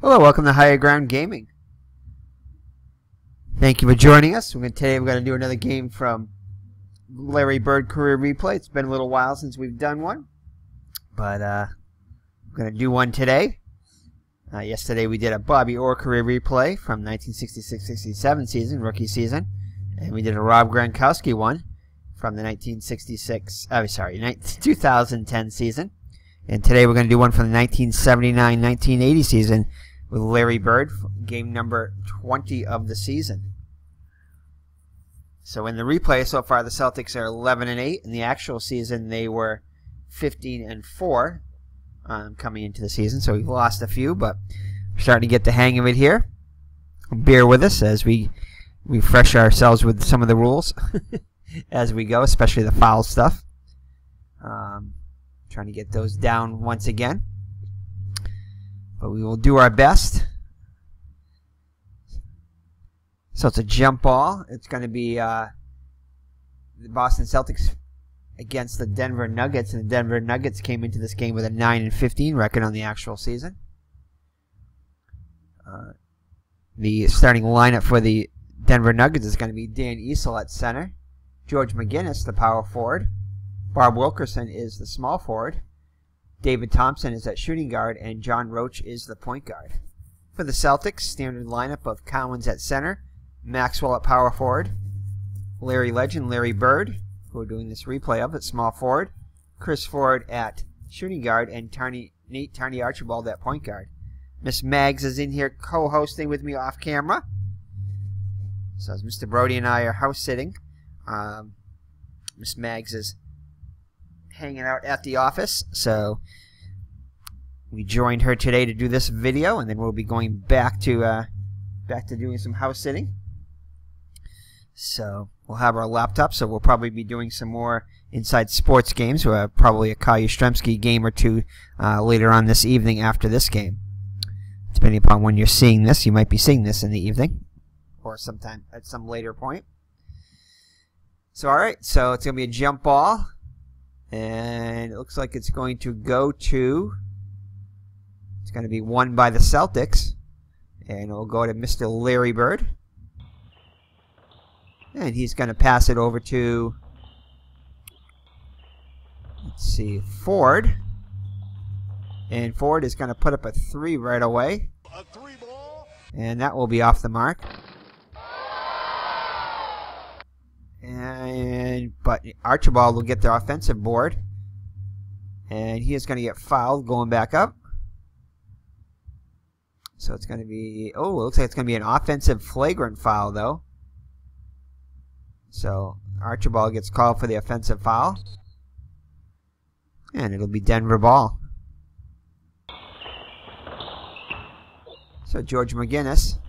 Hello, welcome to Higher Ground Gaming. Thank you for joining us. Today we're going to do another game from Larry Bird Career Replay. It's been a little while since we've done one, but we're going to do one today. Yesterday we did a Bobby Orr Career Replay from 1966-67 season, rookie season, and we did a Rob Gronkowski one from the 2010 season. And today we're going to do one from the 1979-1980 season with Larry Bird, game number 20 of the season. So in the replay so far, the Celtics are 11-8. In the actual season, they were 15-4 coming into the season. So we've lost a few, but we're starting to get the hang of it here. Bear with us as we refresh ourselves with some of the rules as we go, especially the foul stuff. Trying to get those down once again. But we will do our best. So it's a jump ball. It's going to be the Boston Celtics against the Denver Nuggets. And the Denver Nuggets came into this game with a 9-15 record on the actual season. The starting lineup for the Denver Nuggets is going to be Dan Issel at center. George McGinnis, the power forward. Bob Wilkerson is the small forward. David Thompson is at shooting guard, and John Roach is the point guard. For the Celtics, standard lineup of Cowens at center, Maxwell at power forward, Larry Legend, Larry Bird, who we're doing this replay of, at small forward, Chris Ford at shooting guard, and Nate Tarny Archibald at point guard. Miss Maggs is in here co-hosting with me off camera. So as Mr. Brody and I are house sitting, Miss Maggs is hanging out at the office, so we joined her today to do this video, and then we'll be going back to doing some house sitting. So we'll have our laptop, so we'll probably be doing some more Inside Sports games. We'll have probably a Kyle Yastrzemski game or two later on this evening after this game. Depending upon when you're seeing this, you might be seeing this in the evening or sometime at some later point. So alright, so it's going to be a jump ball. And it looks like it's going to go to, it's going to be won by the Celtics. And it'll go to Mr. Larry Bird. And he's going to pass it over to, let's see, Ford. And Ford is going to put up a three right away. A three ball. And that will be off the mark. But Archibald will get the offensive board, and he is going to get fouled going back up. So it's going to be, oh, it looks like it's going to be an offensive flagrant foul though. So Archibald gets called for the offensive foul, and it'll be Denver ball. So George McGinnis,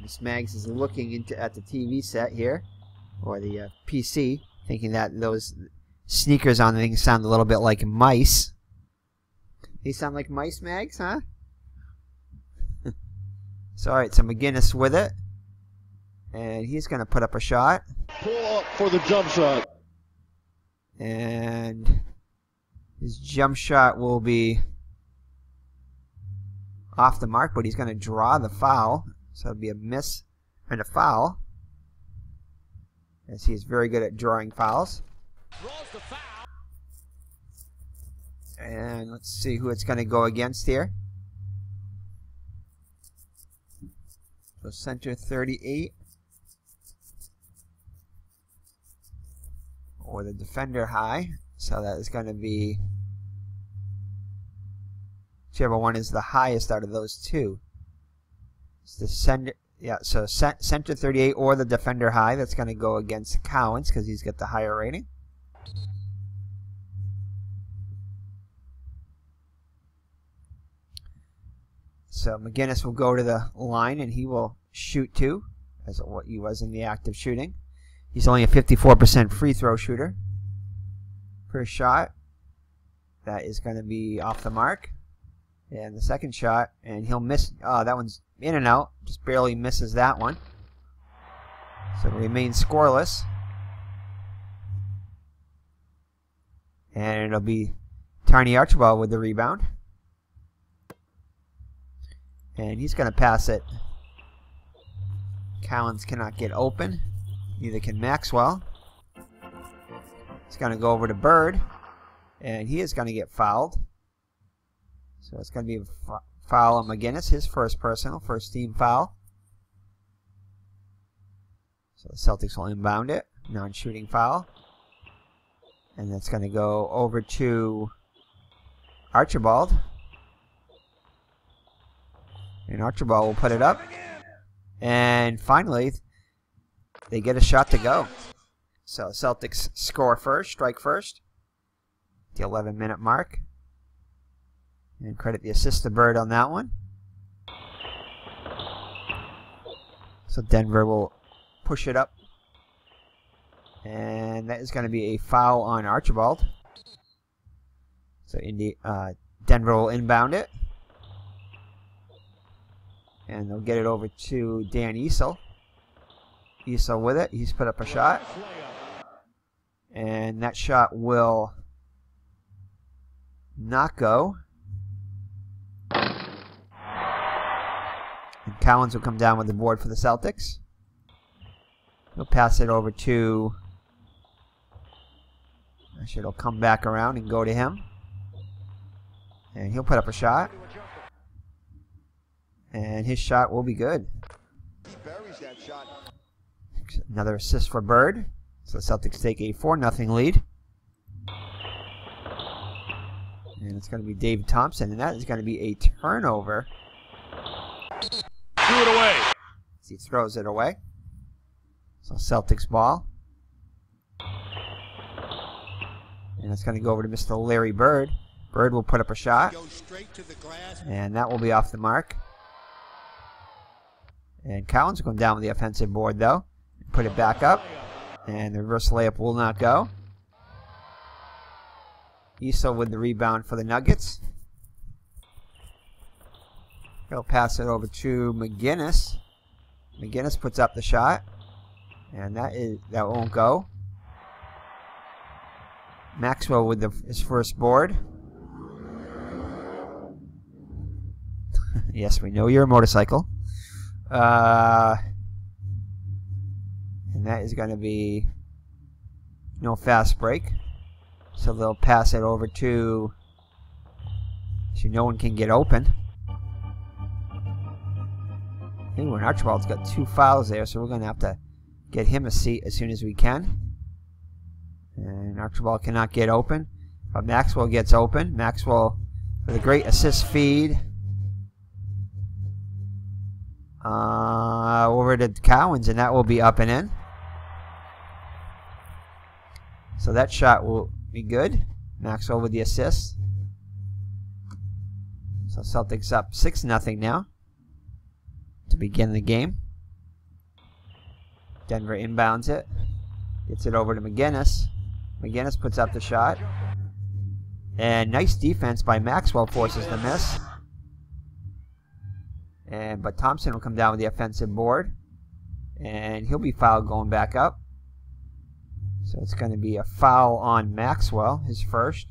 Miss Maggs is looking at the TV set here, or the PC, thinking that those sneakers on the thing sound a little bit like mice. They sound like mice, Mags, huh? So, alright, so McGinnis with it. And he's going to put up a shot. Pull up for the jump shot. And his jump shot will be off the mark, but he's going to draw the foul. So it'll be a miss and a foul, as he is very good at drawing fouls. And let's see who it's going to go against here. So center 38. Or the defender high. So that is going to be whichever one is the highest out of those two. It's the center. Yeah, so center 38 or the defender high. That's going to go against Cowens because he's got the higher rating. So McGinnis will go to the line and he will shoot two, as what he was in the act of shooting. He's only a 54% free throw shooter. First shot, that is going to be off the mark. And the second shot, and he'll miss. Oh, that one's in and out. Just barely misses that one. So it remains scoreless. And it'll be Tarny Archibald with the rebound. And he's going to pass it. Cowens cannot get open. Neither can Maxwell. He's going to go over to Bird. And he is going to get fouled. So it's going to be a foul on McGinnis, his first personal, first team foul. So the Celtics will inbound it. Non-shooting foul. And that's going to go over to Archibald. And Archibald will put it up. And finally, they get a shot to go. So Celtics score first, strike first. The 11-minute mark. And credit the assist to Bird on that one. So Denver will push it up. And that is going to be a foul on Archibald. So Denver will inbound it. And they'll get it over to Dan Issel. Issel with it. He's put up a shot. And that shot will not go. And Cowens will come down with the board for the Celtics. He'll pass it over to... Actually, it'll come back around and go to him. And he'll put up a shot. And his shot will be good. Another assist for Bird. So the Celtics take a 4-0 lead. And it's going to be Dave Thompson. And that is going to be a turnover. Threw it away. He throws it away. So Celtics ball. And it's going to go over to Mr. Larry Bird. Bird will put up a shot. And that will be off the mark. And Cowens will come down with the offensive board, though. Put it back up. And the reverse layup will not go. Issel with the rebound for the Nuggets. He'll pass it over to McGinnis. McGinnis puts up the shot. And that won't go. Maxwell with his first board. Yes, we know you're a motorcycle. And that is going to be no fast break. So they'll pass it over to... So no one can get open. Anyway, Archibald's got 2 fouls there, so we're going to have to get him a seat as soon as we can. And Archibald cannot get open. But Maxwell gets open. Maxwell with a great assist feed. Over to Cowens, and that will be up and in. So that shot will be good. Maxwell with the assist. So Celtics up 6-0 now to begin the game. Denver inbounds it. Gets it over to McGinnis. McGinnis puts up the shot. And nice defense by Maxwell forces the miss. But Thompson will come down with the offensive board. And he'll be fouled going back up. So it's going to be a foul on Maxwell, his first.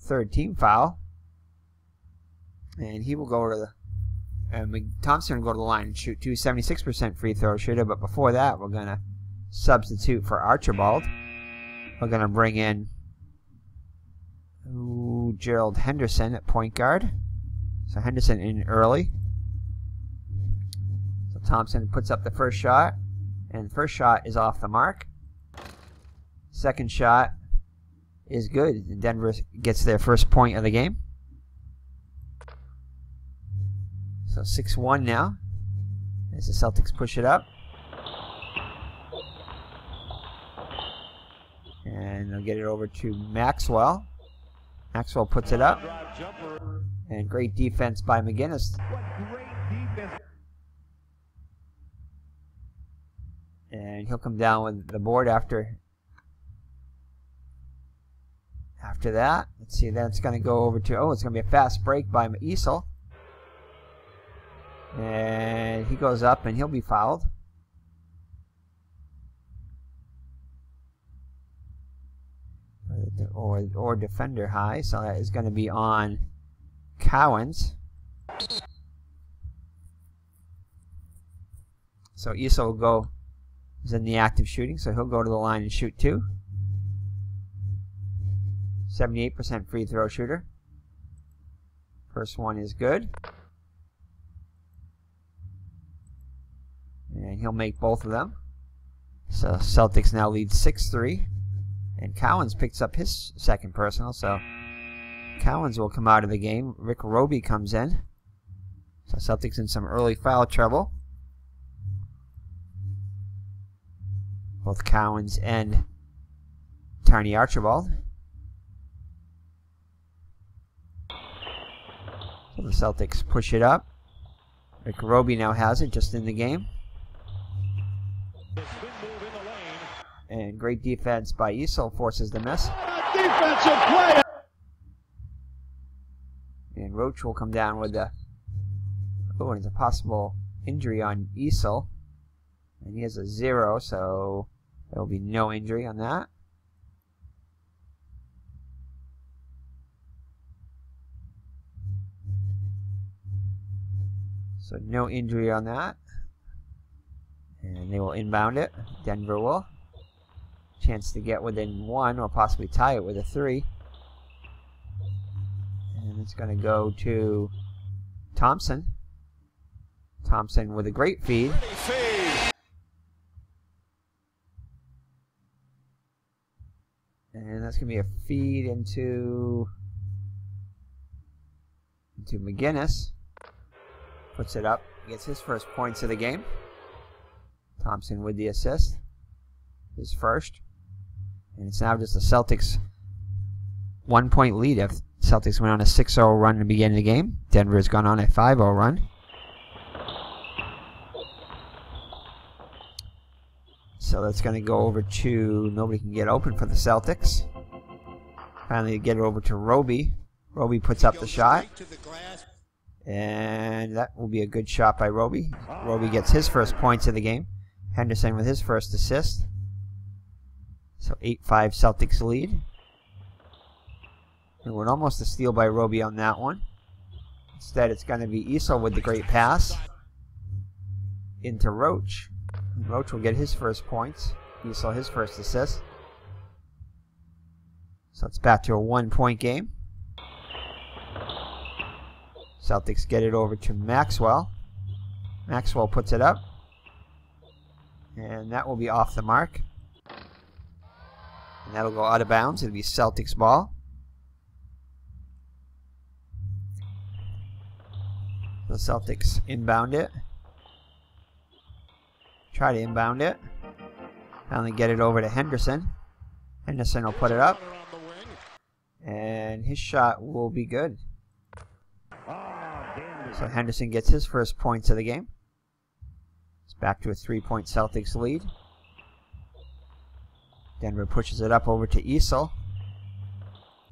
3rd team foul. And he will go to the... Thompson will go to the line and shoot 2 76% free throw shooter. But before that, we're going to substitute for Archibald. We're going to bring in Gerald Henderson at point guard. So Henderson in early. So Thompson puts up the first shot. And the first shot is off the mark. Second shot is good. And Denver gets their first point of the game. So 6-1 now. As the Celtics push it up. And they'll get it over to Maxwell. Maxwell puts it up. And great defense by McGinnis. And he'll come down with the board after that. Let's see, then it's going to go over to, it's going to be a fast break by Issel. And he goes up and he'll be fouled. Or defender high, so that is going to be on Cowens. So Issel will go, is in the active shooting, so he'll go to the line and shoot 2. 78% free throw shooter. First one is good. And he'll make both of them. So Celtics now lead 6-3. And Cowens picks up his second personal, so Cowens will come out of the game. Rick Roby comes in. So Celtics in some early foul trouble. Both Cowens and Tiny Archibald. So the Celtics push it up. Rick Roby now has it just in the game. And great defense by Issel forces the miss. Defensive play. And Roach will come down with the, oh, and it's a possible injury on Issel. And he has a 0, so there will be no injury on that. So no injury on that. And they will inbound it. Denver will. Chance to get within 1 or possibly tie it with a 3. And it's going to go to Thompson. Thompson with a great feed. And that's going to be a feed into McGinnis. Puts it up. Gets his first points of the game. Thompson with the assist. His first. And it's now just the Celtics 1-point lead. If Celtics went on a 6-0 run in the beginning of the game, Denver has gone on a 5-0 run. So that's going to go over to, nobody can get open for the Celtics. Finally get it over to Roby. Roby puts up the shot. And that will be a good shot by Roby. Roby gets his first points of the game. Henderson with his first assist. So 8-5 Celtics lead. And we're almost a steal by Roby on that one. Instead, it's going to be Issel with the great pass into Roach. And Roach will get his first points. Issel his first assist. So it's back to a 1-point game. Celtics get it over to Maxwell. Maxwell puts it up. And that will be off the mark. And that'll go out of bounds. It'll be Celtics ball. The Celtics inbound it. Try to inbound it. Finally get it over to Henderson. Henderson will put it up. And his shot will be good. So Henderson gets his first points of the game. It's back to a 3-point Celtics lead. Denver pushes it up over to Issel.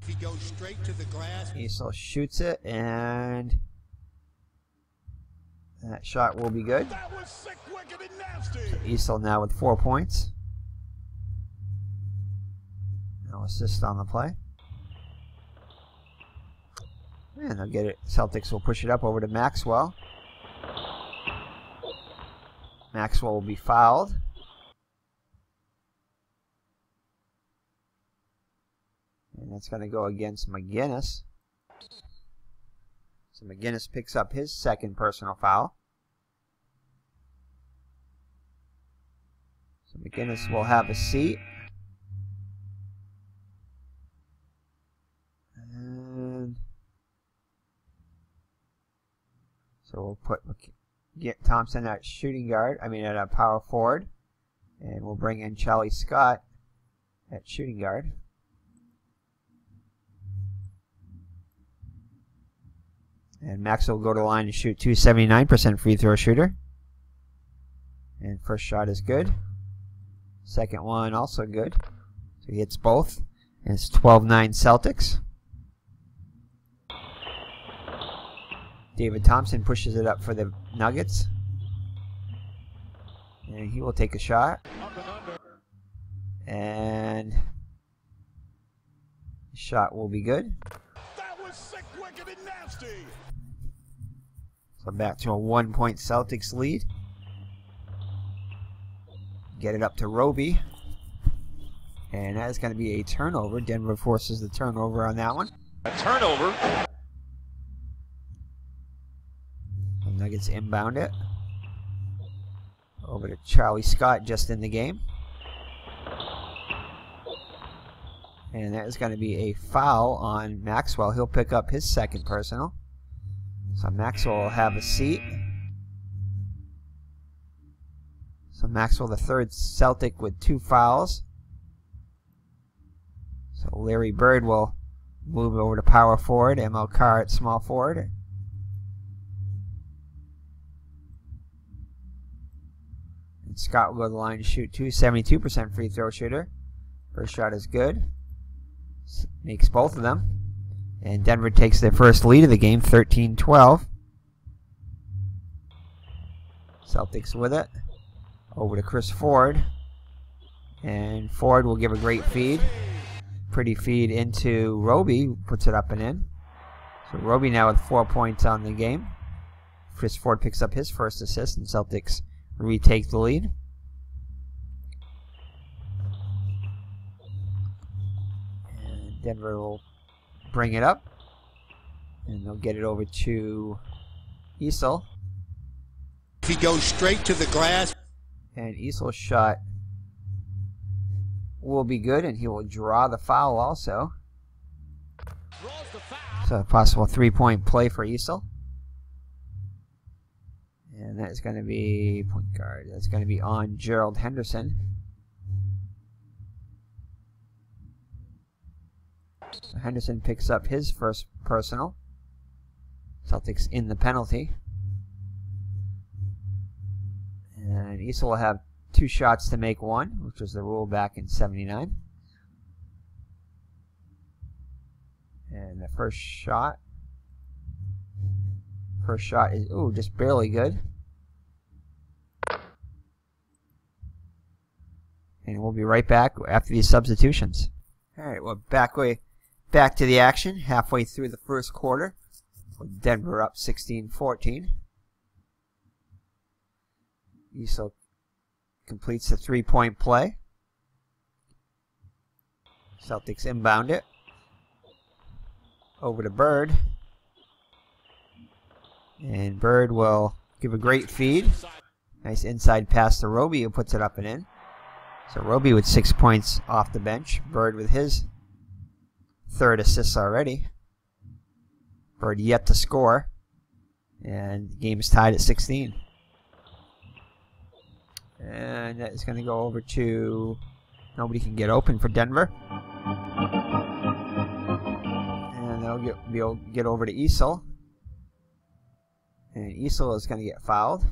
He goes straight to the glass. Issel shoots it, and that shot will be good. That was sick, wicked, and nasty. So Issel now with 4 points. No assist on the play. And they'll get it. Celtics will push it up over to Maxwell. Maxwell will be fouled. And that's going to go against McGinnis. So McGinnis picks up his second personal foul. So McGinnis will have a seat. And so we'll get Thompson at shooting guard. I mean at a power forward. And we'll bring in Charlie Scott at shooting guard. And Max will go to the line and shoot 279% free throw shooter. And first shot is good. Second one also good. So he hits both. And it's 12-9 Celtics. David Thompson pushes it up for the Nuggets. And he will take a shot. And the shot will be good. That was sick, wicked, and nasty. So back to a 1-point Celtics lead. Get it up to Roby. And that is going to be a turnover. Denver forces the turnover on that one. A turnover. The Nuggets inbound it. Over to Charlie Scott, just in the game. And that is going to be a foul on Maxwell. He'll pick up his second personal. So Maxwell will have a seat. So Maxwell, the third Celtic with 2 fouls. So Larry Bird will move over to power forward. ML Carr at small forward. And Scott will go to the line to shoot 2. 72% free throw shooter. First shot is good. Makes both of them. And Denver takes their first lead of the game, 13-12. Celtics with it. Over to Chris Ford. And Ford will give a great feed. Pretty feed into Roby. Puts it up and in. So Roby now with 4 points on the game. Chris Ford picks up his first assist, and Celtics retake the lead. And Denver will bring it up. And they'll get it over to Issel. He goes straight to the glass. And Issel's shot will be good, and he will draw the foul also. So a possible 3-point play for Issel. And that is going to be point guard. That's going to be on Gerald Henderson. So Henderson picks up his first personal. Celtics in the penalty. And Issel will have 2 shots to make 1, which was the rule back in '79. And the first shot is, ooh, just barely good. And we'll be right back after these substitutions. Alright, we're back to the action, halfway through the first quarter. With Denver up 16-14. Issel completes the 3-point play. Celtics inbound it. Over to Bird. And Bird will give a great feed. Nice inside pass to Roby, who puts it up and in. So Roby with 6 points off the bench. Bird with his 3rd assist already. Bird yet to score. And the game is tied at 16. And that is going to go over to... Nobody can get open for Denver. And they'll get over to Issel. And Issel is going to get fouled.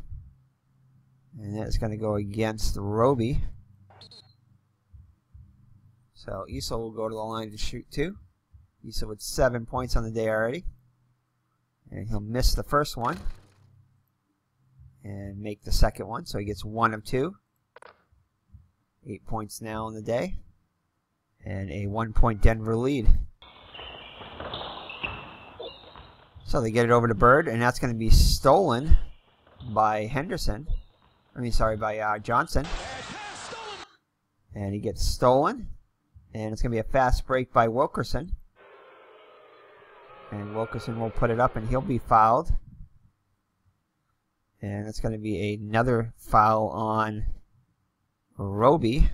And that's going to go against Roby. So Issel will go to the line to shoot 2. Issel with 7 points on the day already. And he'll miss the first one. And make the second one, so he gets 1 of 2. 8 points now on the day. And a 1-point Denver lead. So they get it over to Bird, and that's going to be stolen by Henderson. By Johnson. And he gets stolen. And it's going to be a fast break by Wilkerson. And Wilkerson will put it up, and he'll be fouled. And it's going to be another foul on Roby.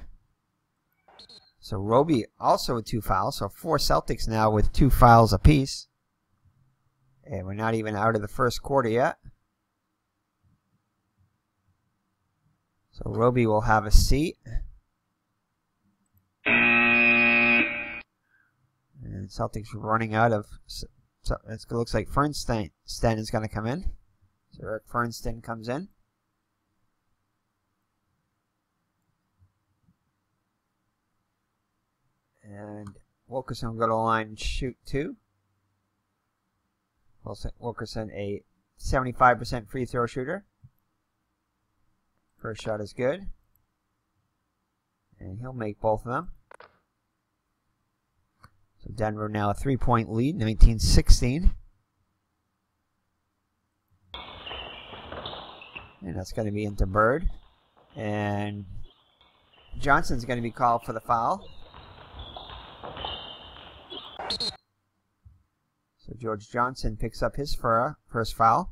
So Roby also with 2 fouls. So 4 Celtics now with 2 fouls apiece. And we're not even out of the first quarter yet. So Roby will have a seat. And Celtics running out of... So it looks like Fernstein is going to come in. So Eric Fernstein comes in. And Wilkerson will go to the line and shoot 2. Wilkerson, a 75% free throw shooter. First shot is good. And he'll make both of them. So Denver now a 3-point lead, 19-16. And that's going to be into Bird. And Johnson's going to be called for the foul. So George Johnson picks up his first foul.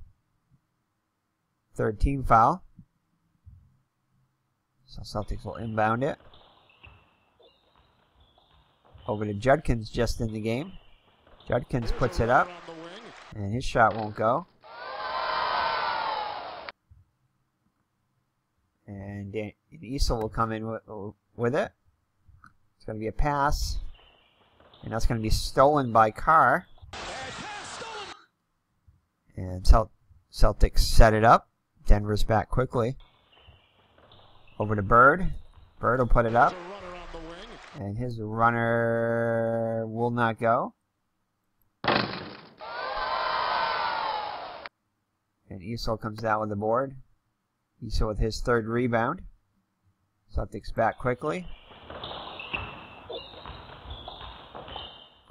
Third team foul. So Celtics will inbound it. Over to Judkins just in the game. Judkins puts it up. And his shot won't go. And Issel will come in with it. It's going to be a pass. And that's going to be stolen by Carr. And Celtics set it up. Denver's back quickly. Over to Bird. Bird will put it up. And his runner will not go. And Issel comes down with the board. Issel with his third rebound. Celtics back quickly.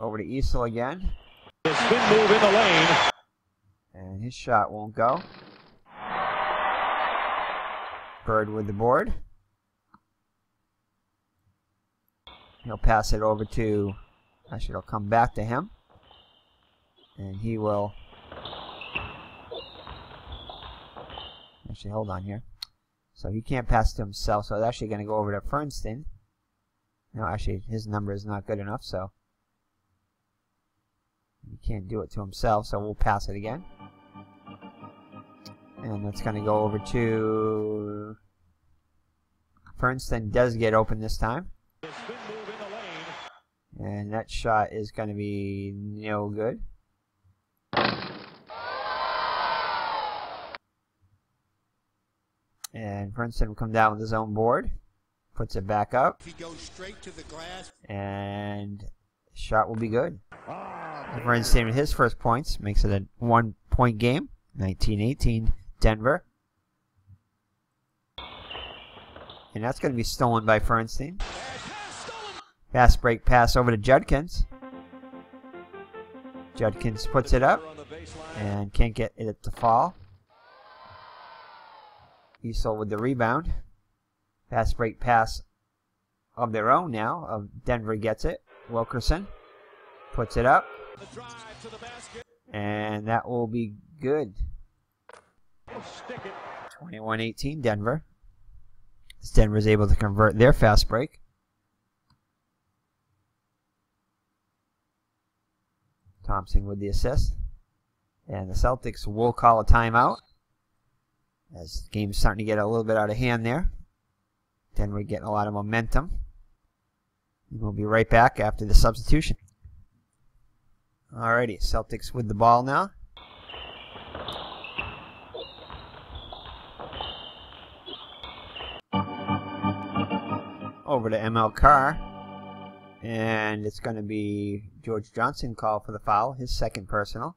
Over to Issel again. Spin move in the lane. And his shot won't go. Bird with the board. He'll pass it over to, actually it'll come back to him. And he will, actually hold on here. So he can't pass to himself, so it's actually going to go over to Fernston. No, actually his number is not good enough, so he can't do it to himself, so we'll pass it again. And that's going to go over to Fernston. Does get open this time. And that shot is going to be no good. And Fernston will come down with his own board. Puts it back up. He goes straight to the glass. And the shot will be good. Fernston with his first points makes it a 1-point game. 19-18 Denver. And that's going to be stolen by Fernston. Fast break pass over to Judkins. Judkins puts it up and can't get it to fall. Issel with the rebound. Fast break pass of their own now. Denver gets it. Wilkerson puts it up. And that will be good. 21-18 Denver. As Denver is able to convert their fast break. Thompson with the assist. And the Celtics will call a timeout. As the game's starting to get a little bit out of hand there. Denver getting a lot of momentum. And we'll be right back after the substitution. Alrighty, Celtics with the ball now. Over to ML Carr. And it's going to be George Johnson called for the foul, his second personal.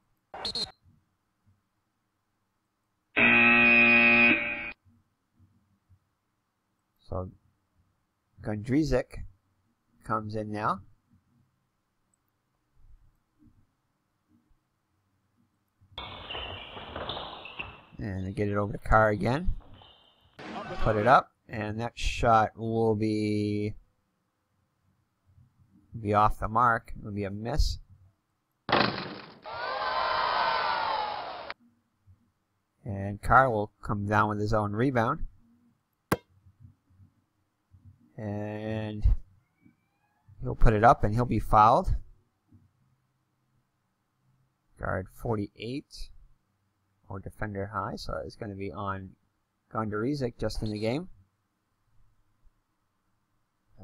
So Gondrezic comes in now. And they get it over to Carr again. Put it up. And that shot will be off the mark. It will be a miss. And Carr will come down with his own rebound. And he'll put it up and he'll be fouled. Guard 48 or defender high. So it's going to be on Gondrezic just in the game.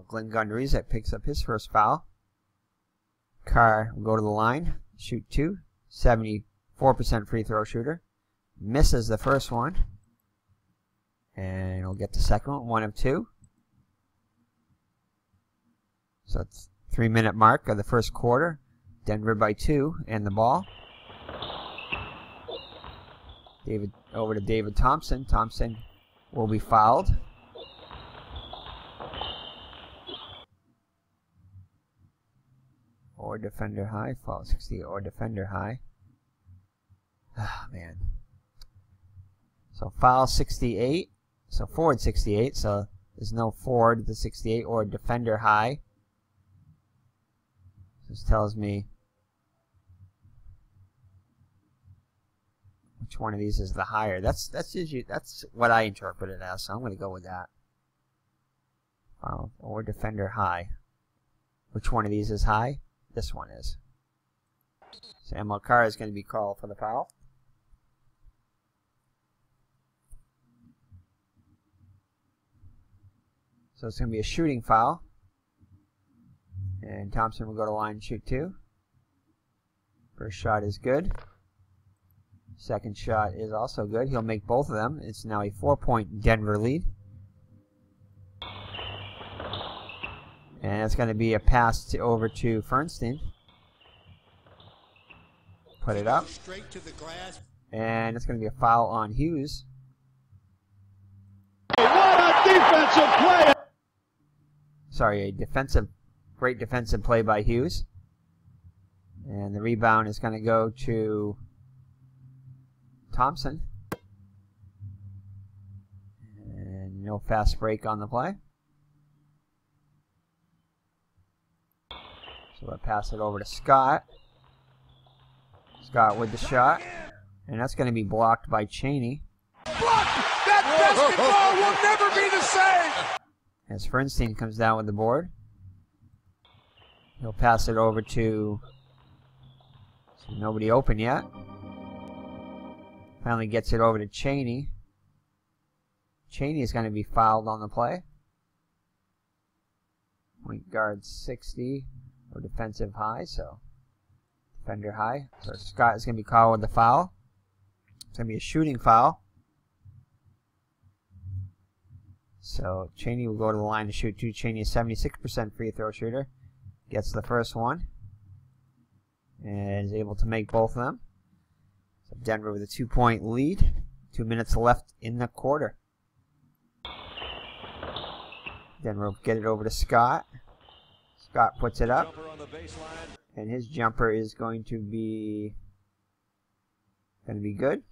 Glenn Gondrezic picks up his first foul. Carr will go to the line, shoot two, 74% free throw shooter. Misses the first one. And he'll get the second one, 1 of 2. So it's 3-minute mark of the first quarter. Denver by 2 and the ball. Over to David Thompson. Thompson will be fouled. Or defender high. Foul 60 or defender high. Ah, man. So foul 68. So forward 68. So there's no forward to 68 or defender high. This tells me which one of these is the higher. That's usually what I interpret it as. So I'm going to go with that. Foul or defender high. Which one of these is high? This one is. So MLK is going to be called for the foul. So it's going to be a shooting foul. And Thompson will go to line and shoot 2. First shot is good. Second shot is also good. He'll make both of them. It's now a 4-point Denver lead. And it's going to be a pass over to Fernstein. Put it up. Straight to the glass. And it's going to be a foul on Hughes. What a defensive play! Sorry, great defensive play by Hughes. And the rebound is going to go to Thompson. And no fast break on the play. So we'll pass it over to Scott. Scott with the shot. And that's going to be blocked by Chaney. Blocked! That basketball will never be the same! As Fernstein comes down with the board. He'll pass it over to... So nobody open yet. Finally gets it over to Chaney. Chaney is going to be fouled on the play. Point guard 60. Or defensive high, so defender high. So Scott is going to be called with the foul. It's going to be a shooting foul. So Chaney will go to the line to shoot 2. Chaney is 76% free throw shooter. Gets the first one. And is able to make both of them. So Denver with a 2-point lead. 2 minutes left in the quarter. Denver will get it over to Scott. Scott puts it up, and his jumper is going to be good.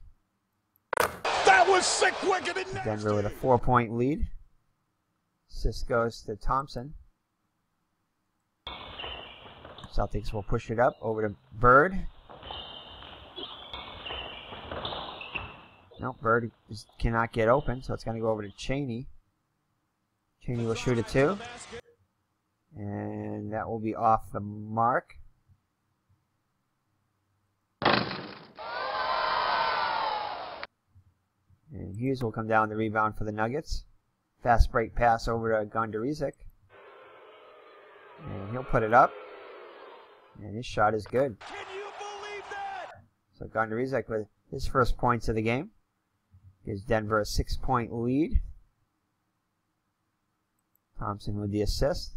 That was sick, wicked, and nasty. Denver with a 4-point lead. Assist goes to Thompson. Celtics will push it up over to Bird. No, Bird cannot get open, so it's going to go over to Chaney. Chaney will shoot it 2. And that will be off the mark. And Hughes will come down the rebound for the Nuggets. Fast break pass over to Gondarizic. And he'll put it up. And his shot is good. Can you believe that? So Gondarizic with his first points of the game. Gives Denver a 6-point lead. Thompson with the assist.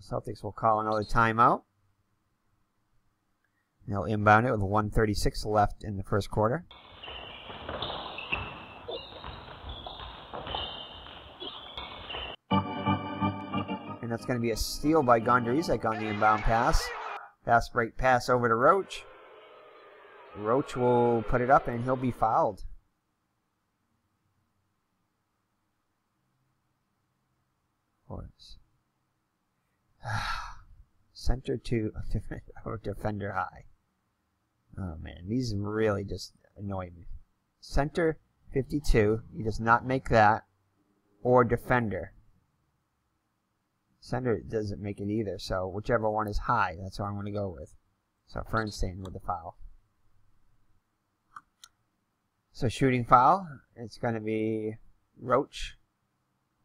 Celtics will call another timeout. They'll inbound it with 1:36 left in the first quarter. And that's going to be a steal by Gondarizic on the inbound pass. Fast break pass over to Roach. Roach will put it up and he'll be fouled. Of course. Center to or defender high. Oh man, these really just annoy me. Center 52, he does not make that, or defender. Center doesn't make it either, so whichever one is high, that's what I'm going to go with. So Fernstein with the foul. So shooting foul, it's going to be Roach,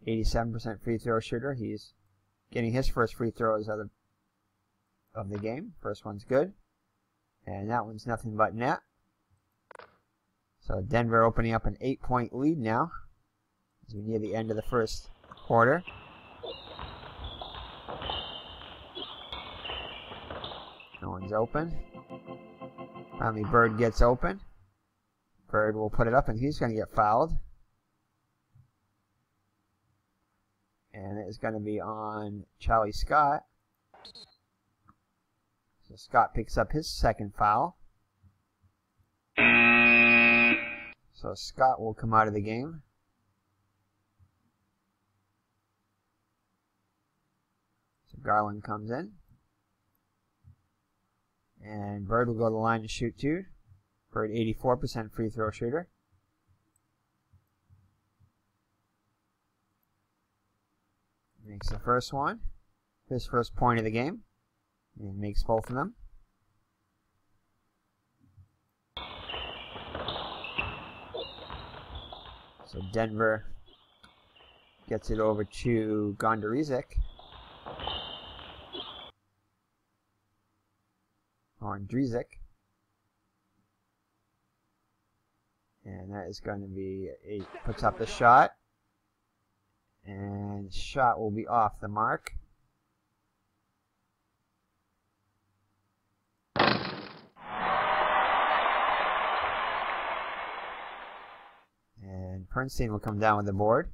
87% free throw shooter. He's getting his first free throws of the game. First one's good. And that one's nothing but net. So Denver opening up an 8-point lead now as we near the end of the first quarter. No one's open. Finally Bird gets open. Bird will put it up and he's going to get fouled. And it is going to be on Charlie Scott. So Scott picks up his second foul. So Scott will come out of the game. So Garland comes in. And Bird will go to the line to shoot 2. Bird 84% free throw shooter. Makes the first one. His first point of the game. And makes both of them. So Denver gets it over to Gondarizic. On Drizic. And that is going to be, puts up the shot. And shot will be off the mark. And Pernstein will come down with the board.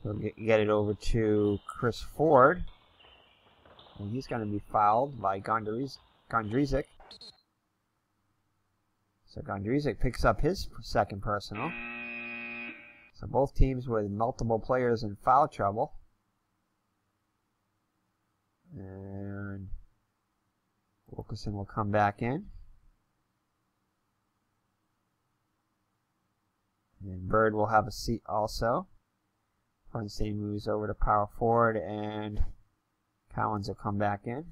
He'll get it over to Chris Ford. And he's going to be fouled by Gondrizic. So Gondrizic picks up his second personal. So both teams with multiple players in foul trouble. And Wilkerson will come back in. And Bird will have a seat also. Pernstein moves over to power forward, and Cowens will come back in.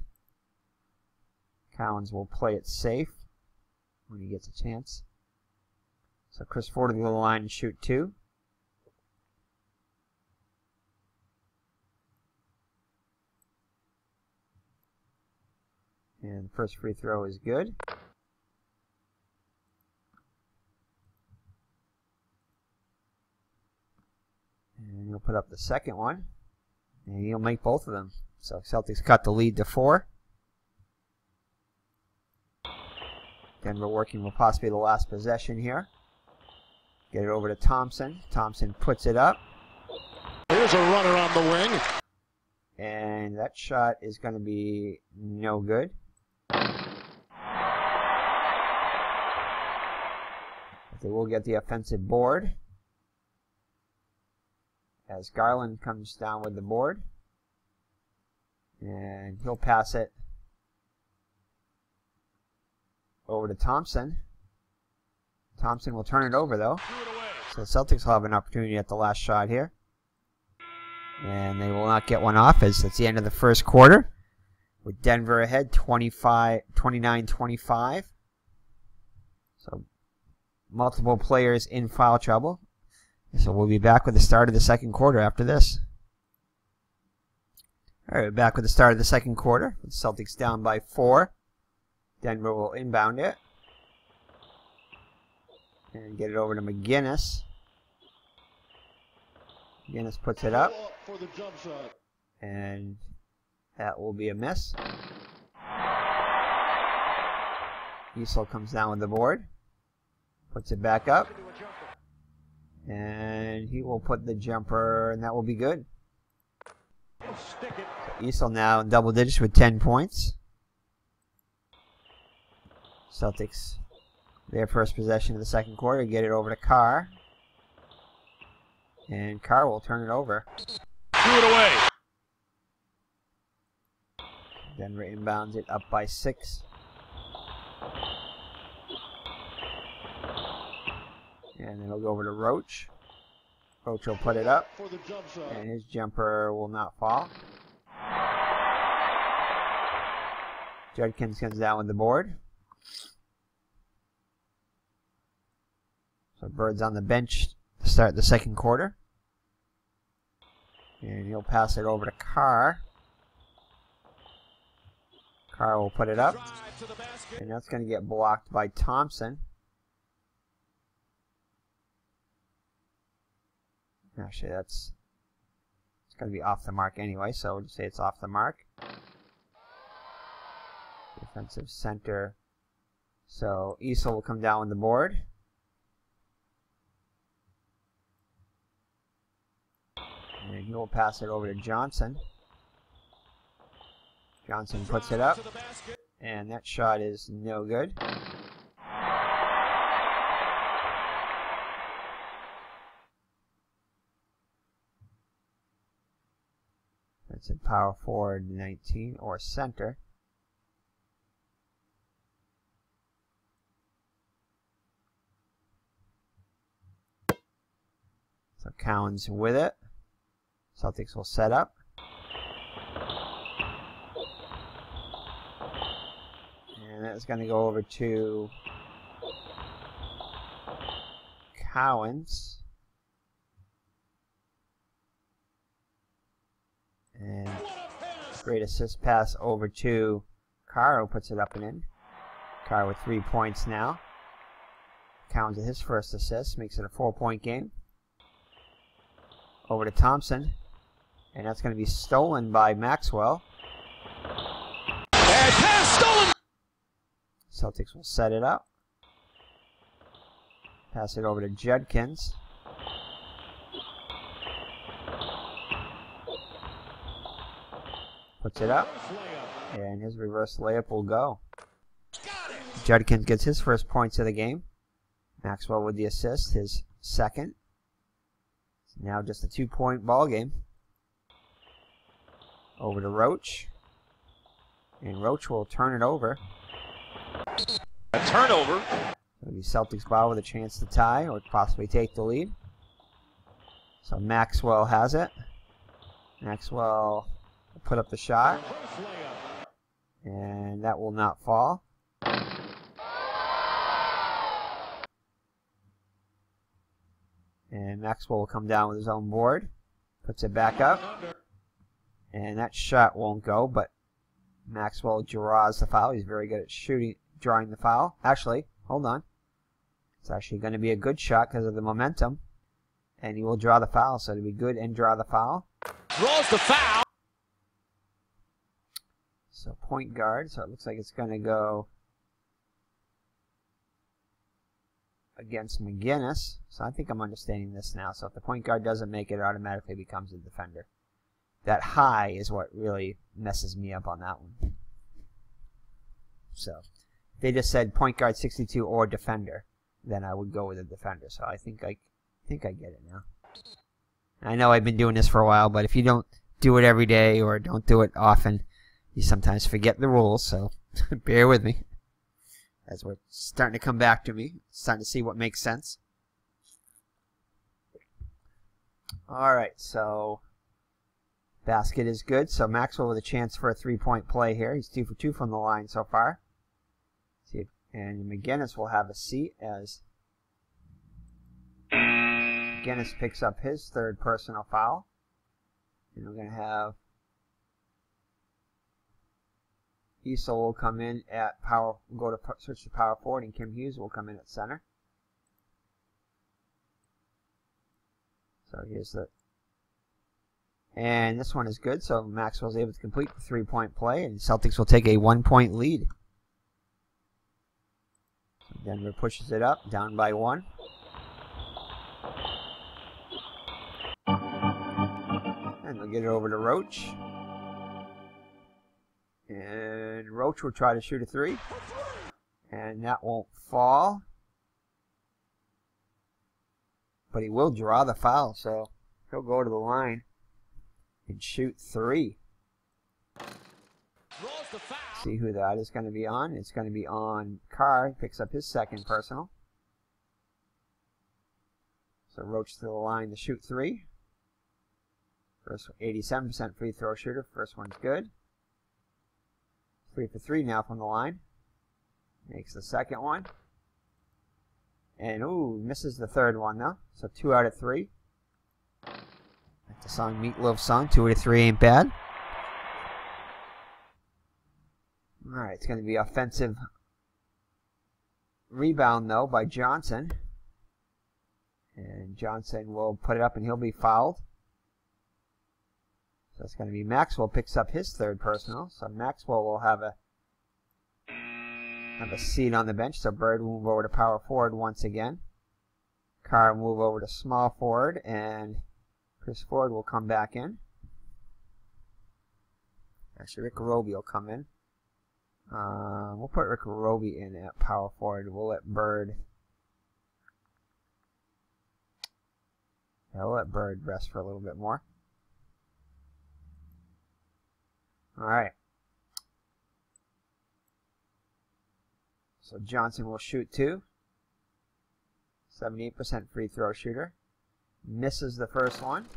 Cowens will play it safe when he gets a chance. So Chris Ford will go to the line and shoot 2. And the first free throw is good. And he'll put up the second one. And he'll make both of them. So Celtics cut the lead to 4. Denver working with possibly the last possession here. Get it over to Thompson. Thompson puts it up. Here's a runner on the wing. And that shot is going to be no good. But they will get the offensive board. As Garland comes down with the board. And he'll pass it over to Thompson. Thompson will turn it over though. So the Celtics will have an opportunity at the last shot here. And they will not get one off as it's the end of the first quarter. With Denver ahead 29-25. So multiple players in foul trouble. So we'll be back with the start of the second quarter after this. Alright, back with the start of the second quarter. The Celtics down by 4. Denver will inbound it. And get it over to McGinnis. McGinnis puts it up. And that will be a miss. Issel comes down with the board. Puts it back up. And he will put the jumper, and that will be good. So Issel now in double digits with 10 points. Celtics, their first possession of the second quarter, get it over to Carr. And Carr will turn it over. Threw it away. Denver inbounds it up by 6. And then it'll go over to Roach. Roach will put it up. And his jumper will not fall. Judkins comes down with the board. So Bird's on the bench to start the second quarter. And he'll pass it over to Carr. Carr will put it up. And that's going to get blocked by Thompson. Actually, it's going to be off the mark anyway, so we'll just say it's off the mark. Defensive center. So Issel will come down with the board. And he will pass it over to Johnson. Johnson puts it up. And that shot is no good. puts it power forward 19 or center. So Cowan's with it. Celtics will set up. And that's going to go over to Cowan's. And great assist pass over to Carr, who puts it up and in. Carr with 3 points now. Cowan's at his first assist, makes it a 4-point game. Over to Thompson. And that's going to be stolen by Maxwell. And pass stolen. Celtics will set it up. Pass it over to Judkins. Puts it up. And his reverse layup will go. Judkins gets his first points of the game. Maxwell with the assist, his second. It's now just a 2-point ball game. Over to Roach. And Roach will turn it over. A turnover. It'll be Celtics ball with a chance to tie or possibly take the lead. So Maxwell has it. Maxwell will put up the shot. And that will not fall. And Maxwell will come down with his own board. Puts it back up. And that shot won't go, but Maxwell draws the foul. He's very good at drawing the foul. Actually, hold on. It's actually going to be a good shot because of the momentum. And he will draw the foul, so it'll be good and draw the foul. Draws the foul. So point guard, so it looks like it's going to go against McGinnis. So I think I'm understanding this now. So if the point guard doesn't make it, it automatically becomes a defender. That high is what really messes me up on that one. So if they just said point guard 62 or defender, then I would go with a defender. So I think I get it now. I know I've been doing this for a while, but if you don't do it every day or don't do it often, you sometimes forget the rules. So bear with me as we're starting to come back to me. Starting to see what makes sense. All right, so basket is good. So Maxwell with a chance for a 3-point play here. He's 2 for 2 from the line so far. And McGinnis will have a seat as McGinnis picks up his third personal foul. And we're going to have Issel will come in at power, switch to power forward, and Kim Hughes will come in at center. So here's the, and this one is good. So Maxwell's able to complete the 3-point play, and Celtics will take a 1-point lead. So Denver pushes it up, down by 1. And they'll get it over to Roach. And Roach will try to shoot a 3. And that won't fall. But he will draw the foul, so he'll go to the line and shoot 3. See who that is going to be on. It's going to be on Carr. He picks up his second personal. So Roach to the line to shoot 3. First 87% free throw shooter. First one's good. 3 for 3 now from the line. Makes the second one. And ooh, misses the third one though. So 2 out of 3. Like the song Meatloaf song, 2 out of 3 ain't bad. Alright, it's going to be offensive rebound though by Johnson. And Johnson will put it up and he'll be fouled. So it's going to be Maxwell picks up his third personal. So Maxwell will have a seat on the bench. So Bird will move over to power forward once again. Carr will move over to small forward, and Chris Ford will come back in. Actually, Rick Roby will come in. We'll put Rick Roby in at power forward. We'll let Bird. Yeah, we'll let Bird rest for a little bit more. Alright. So Johnson will shoot 2. 78% free throw shooter. Misses the first one.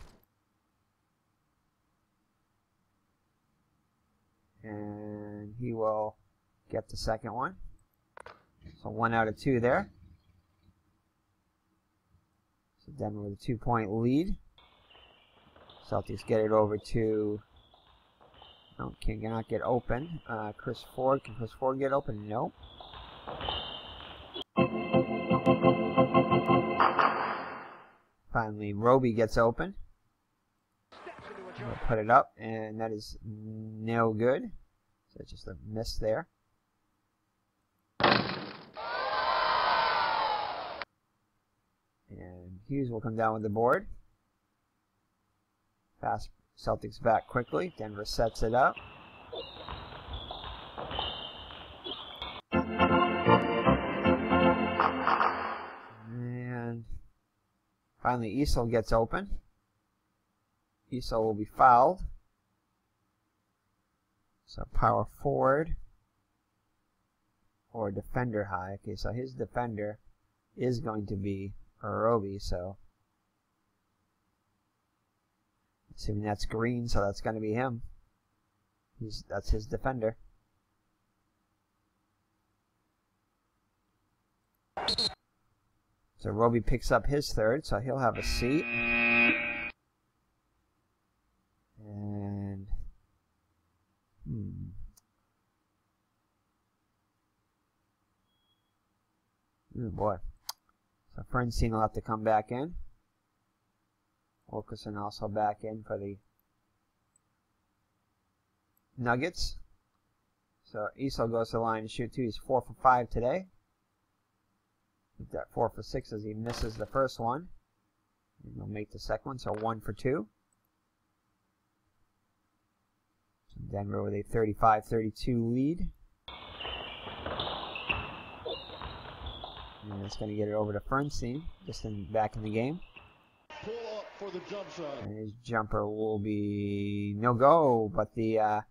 And he will get the second one. So 1 out of 2 there. So Denver with a 2-point lead. Celtics get it over to... No, cannot get open. Chris Ford. Can Chris Ford get open? Nope. Finally, Roby gets open. We'll put it up, and that is no good. So it's just a miss there. And Hughes will come down with the board. Fast Celtics back quickly. Denver sets it up. And finally Issel gets open. Issel will be fouled. So power forward or defender high. Okay, so his defender is going to be Roby, so assuming that's green, so that's going to be him. That's his defender. So Roby picks up his third, so he'll have a seat. And oh boy. So Fernstein will have to come back in. Wilkerson also back in for the Nuggets. So Issel goes to the line to shoot 2. He's 4 for 5 today. He's got 4 for 6 as he misses the first one. And he'll make the second one, so 1 for 2. So Denver with a 35-32 lead. And it's going to get it over to Fernstein, just back in the game. Pull up for the jump shot. And his jumper will be no go, but the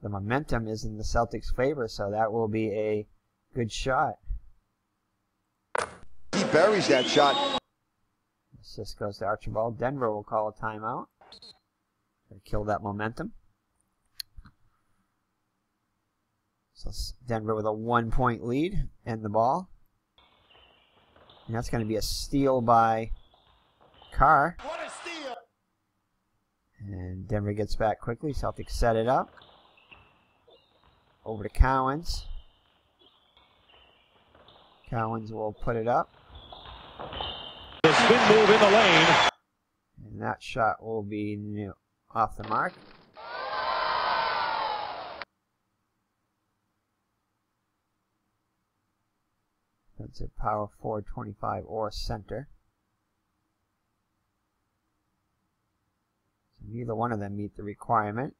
momentum is in the Celtics' favor, so that will be a good shot. He buries that shot. Assist goes to Archibald. Denver will call a timeout to kill that momentum. So Denver with a 1-point lead and the ball. And that's going to be a steal by Carr. What a steal! And Denver gets back quickly. Celtics set it up. Over to Cowens. Cowens will put it up. The spin move in the lane. And that shot will be off the mark. That's a power forward, 25 or center. So neither one of them meet the requirement.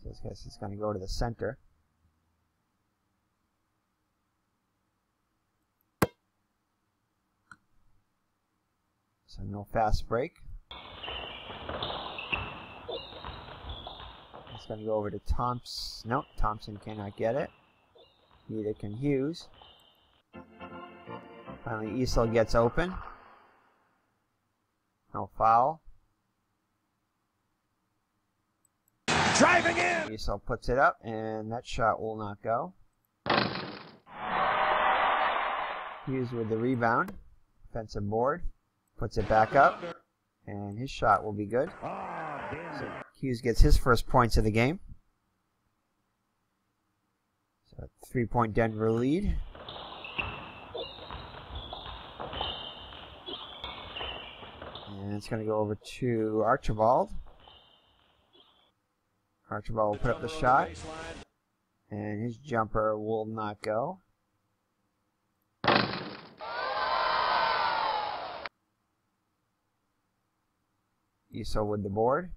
So I guess it's going to go to the center. So no fast break. It's going to go over to Thompson. Nope, Thompson cannot get it. Neither can Hughes. Finally, Issel gets open. No foul. Driving in. Issel puts it up, and that shot will not go. Hughes with the rebound. Offensive board. Puts it back up, and his shot will be good. So Hughes gets his first points of the game. So a 3-point Denver lead. And it's going to go over to Archibald. Archibald will put up the shot. And his jumper will not go. Issel with the board.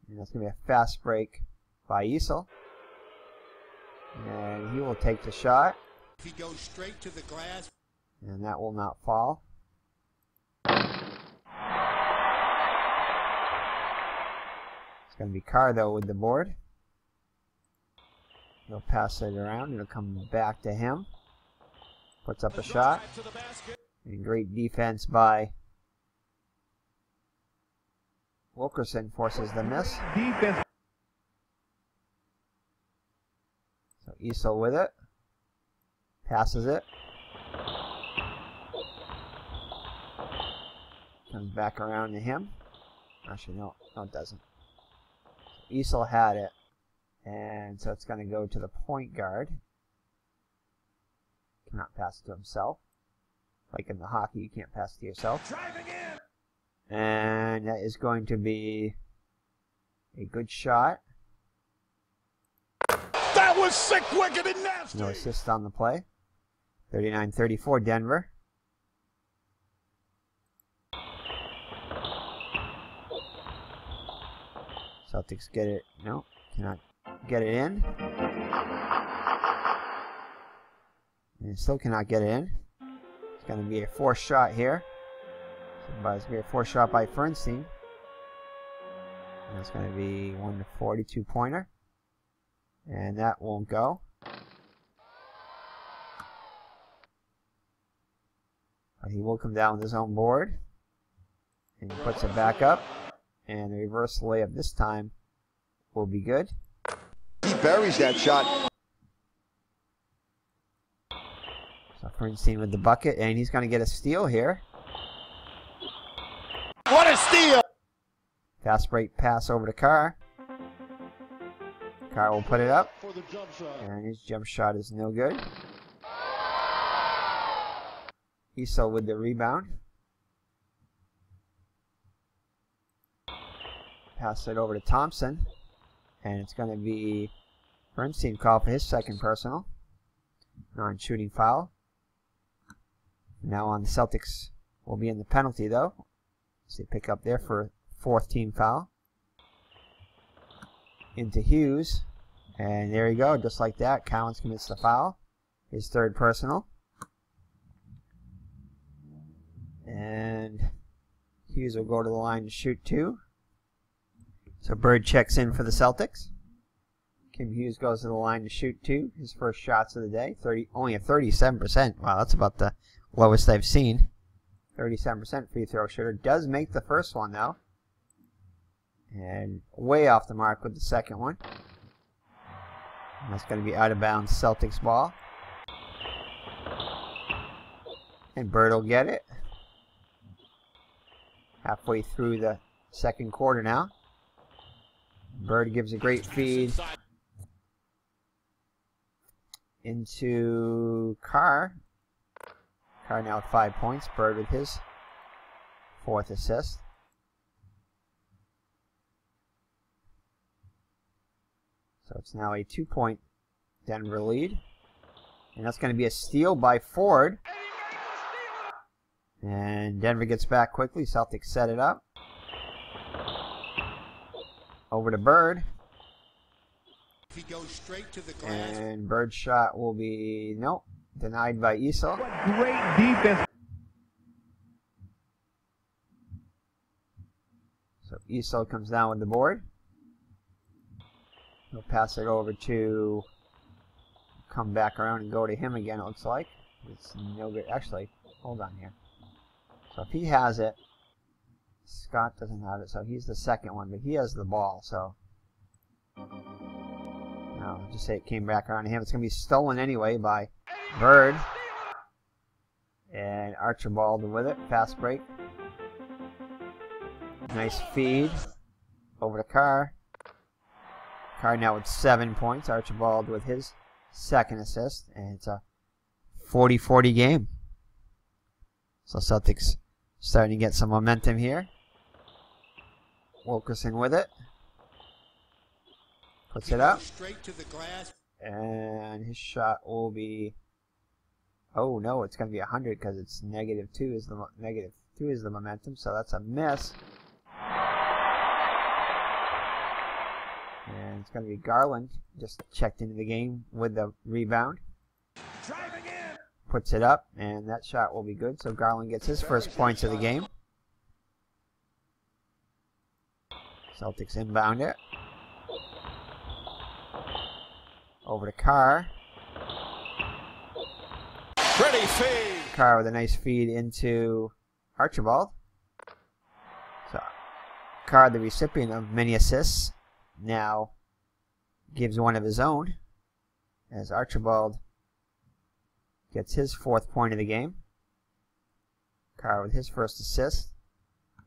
And that's going to be a fast break by Issel. And he will take the shot. If he goes straight to the glass. And that will not fall. going to be Carr, though, with the board. He'll pass it around. It'll come back to him. Puts up a shot. And great defense by Wilkerson forces the miss. Defense. So Issel with it. Passes it. Comes back around to him. Actually, no it doesn't. So Issel had it. And so it's going to go to the point guard. Cannot pass it to himself. Like in the hockey, you can't pass it to yourself. And that is going to be a good shot. That was sick, wicked, and nasty. No assist on the play. 39-34 Denver. Celtics get it. No, cannot get it in. And still cannot get it in. It's going to be a forced shot here. It's going to be a forced shot by Fernstein. And it's going to be 1-42 pointer. And that won't go. But he will come down with his own board. And he puts it back up. And the reverse layup this time will be good. He buries that shot. So Fernstein with the bucket, and he's going to get a steal here. What a steal! Fast break pass over to Carr. Carr will put it up. For the jump shot. And his jump shot is no good. Issel with the rebound. Pass it over to Thompson. And it's going to be Bernstein called for his second personal. Non-shooting foul. Now on the Celtics will be in the penalty though. So they pick up there for fourth team foul. Into Hughes. And there you go. Just like that. Collins commits the foul. His third personal. And Hughes will go to the line to shoot two. So Bird checks in for the Celtics. Kim Hughes goes to the line to shoot two. His first shots of the day. Only a 37%. Wow, that's about the lowest I've seen. 37% free throw shooter. Does make the first one, though. And way off the mark with the second one. And that's going to be out of bounds Celtics ball. And Bird will get it. Halfway through the second quarter now. Bird gives a great feed into Carr. Carr now with 5 points. Bird with his fourth assist. So it's now a 2-point Denver lead. And that's going to be a steal by Ford. And Denver gets back quickly. Celtics set it up. Over to Bird. If he goes straight to the glass. And Bird's shot will be, nope, denied by Issel. Great defense. So Issel comes down with the board. He'll pass it over to, come back around and go to him again, it looks like. It's no good. Actually, hold on here. So if he has it, Scott doesn't have it, so he's the second one, but he has the ball, so. No, just say it came back around to him. It's going to be stolen anyway by Bird. And Archibald with it. Fast break. Nice feed. Over to Carr. Carr now with 7 points. Archibald with his second assist. And it's a 40-40 game. So Celtics starting to get some momentum here. Wilkerson with it. Puts it up. Straight to the glass. And his shot will be, oh no, it's going to be 100 because it's -2 is the -2 is the momentum, so that's a miss. And it's going to be Garland, just checked into the game with the rebound. Driving in. Puts it up, and that shot will be good, so Garland gets his first points of the game. Celtics inbound it. Over to Carr. Pretty feed. Carr with a nice feed into Archibald. So Carr, the recipient of many assists, now gives one of his own as Archibald gets his 4th point of the game. Carr with his first assist.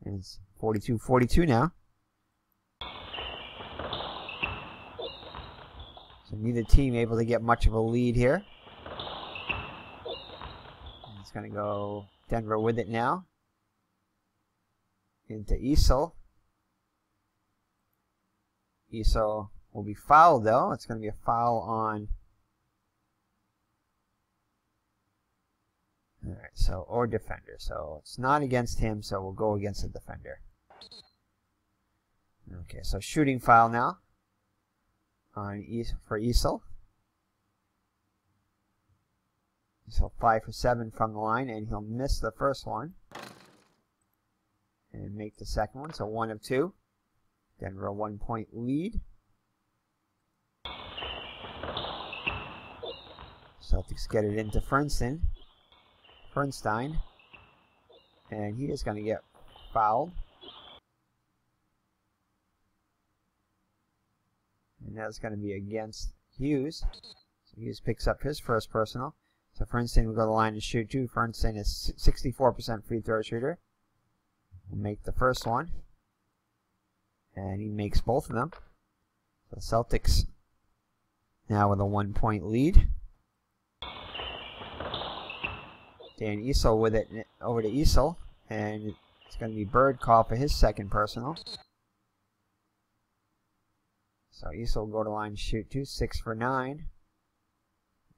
And it's 42-42 now. So neither team able to get much of a lead here. And it's going to go Denver with it now. Into Issel. Issel will be fouled though. It's going to be a foul on... Alright, so, or defender. So it's not against him, so we'll go against the defender. Okay, so shooting foul now on for Issel. Issel 5 for 7 from the line, and he'll miss the first one and make the second one. So 1 of 2. Denver a 1-point lead. Celtics get it into Fernstein, and he is going to get fouled. And that's going to be against Hughes. So Hughes picks up his first personal. So Fernstein will go to the line and shoot 2. Fernstein is 64% free throw shooter. Will make the first one. And he makes both of them. So the Celtics now with a 1-point lead. Dan Issel with it over to Issel. And it's going to be Bird call for his second personal. So Issel will go to the line and shoot 2. 6 for 9.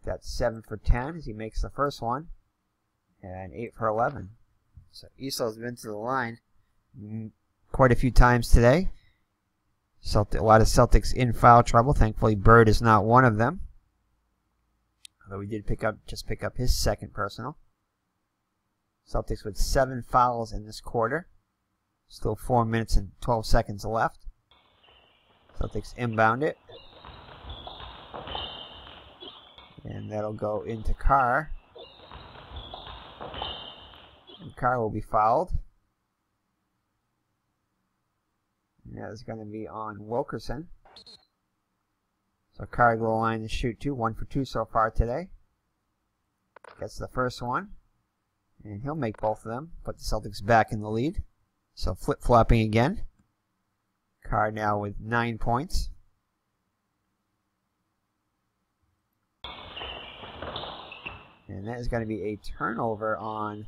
That's 7 for 10 as he makes the first one. And 8 for 11. So Issel's been to the line quite a few times today. A lot of Celtics in foul trouble. Thankfully, Bird is not one of them. Although he did just pick up his second personal. Celtics with 7 fouls in this quarter. Still 4 minutes and 12 seconds left. Celtics inbound it. And that'll go into Carr. And Carr will be fouled. And that is going to be on Wilkerson. So Carr will go line and shoot 2. 1 for 2 so far today. Gets the first one. And he'll make both of them. Put the Celtics back in the lead. So flip-flopping again. Carr now with 9 points. And that is going to be a turnover on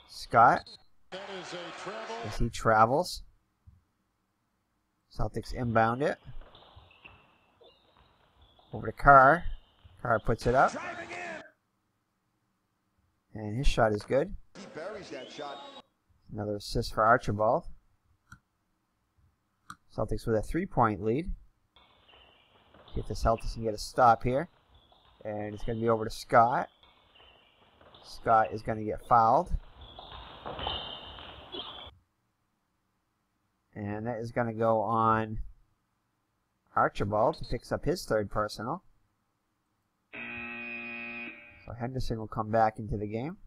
Scott as he travels. Celtics inbound it. Over to Carr. Carr puts it up. And his shot is good. He buries that shot. Another assist for Archibald. Celtics with a 3-point lead. See if the Celtics can get a stop here. And it's going to be over to Scott. Scott is going to get fouled. And that is going to go on Archibald, who picks up his third personal. So Henderson will come back into the game.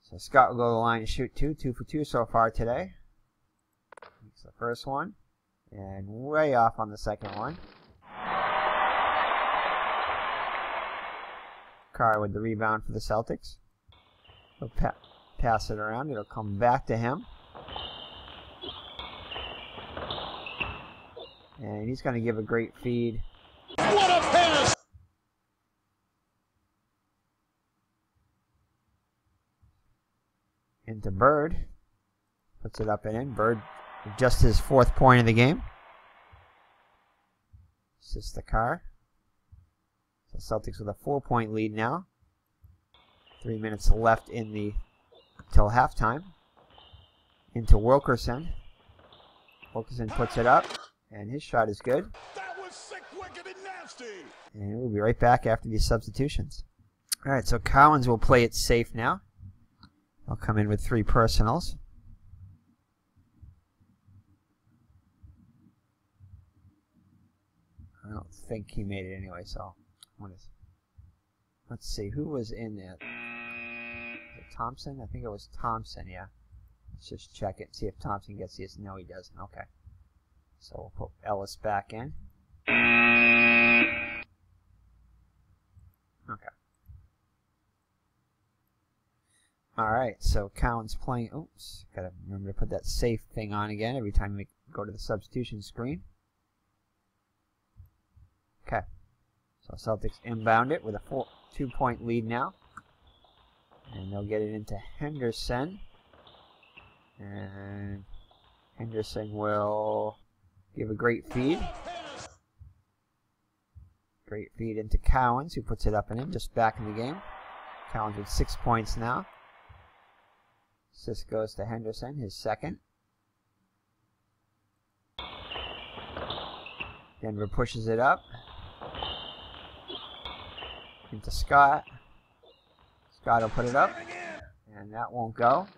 So Scott will go to the line and shoot 2. 2 for 2 so far today. Makes the first one. And way off on the second one. Carr with the rebound for the Celtics. He'll pass it around. It'll come back to him. And he's going to give a great feed. What a pass! Into Bird. Puts it up and in. Bird just his 4th point of the game. Assists the Carr. So Celtics with a 4-point lead now. 3 minutes left in the till halftime. Into Wilkerson. Wilkerson puts it up, and his shot is good. That was sick, wicked, and nasty. And we'll be right back after these substitutions. All right, so Collins will play it safe now. He'll come in with 3 personals. don't think he made it anyway, so let's see who was in there. Was it Thompson? I think it was Thompson, yeah. Let's just check it, see if Thompson gets this. No, he doesn't. Okay. So we'll put Ellis back in. Okay. Alright, so Cowan's playing. Oops, gotta remember to put that safe thing on again every time we go to the substitution screen. Okay. So Celtics inbound it with a 2-point lead now. And they'll get it into Henderson. And Henderson will give a great feed. Great feed into Cowens, who puts it up and in, just back in the game. Cowens with 6 points now. Assist goes to Henderson, his second. Denver pushes it up. Into Scott. Scott will put it up. And that won't go.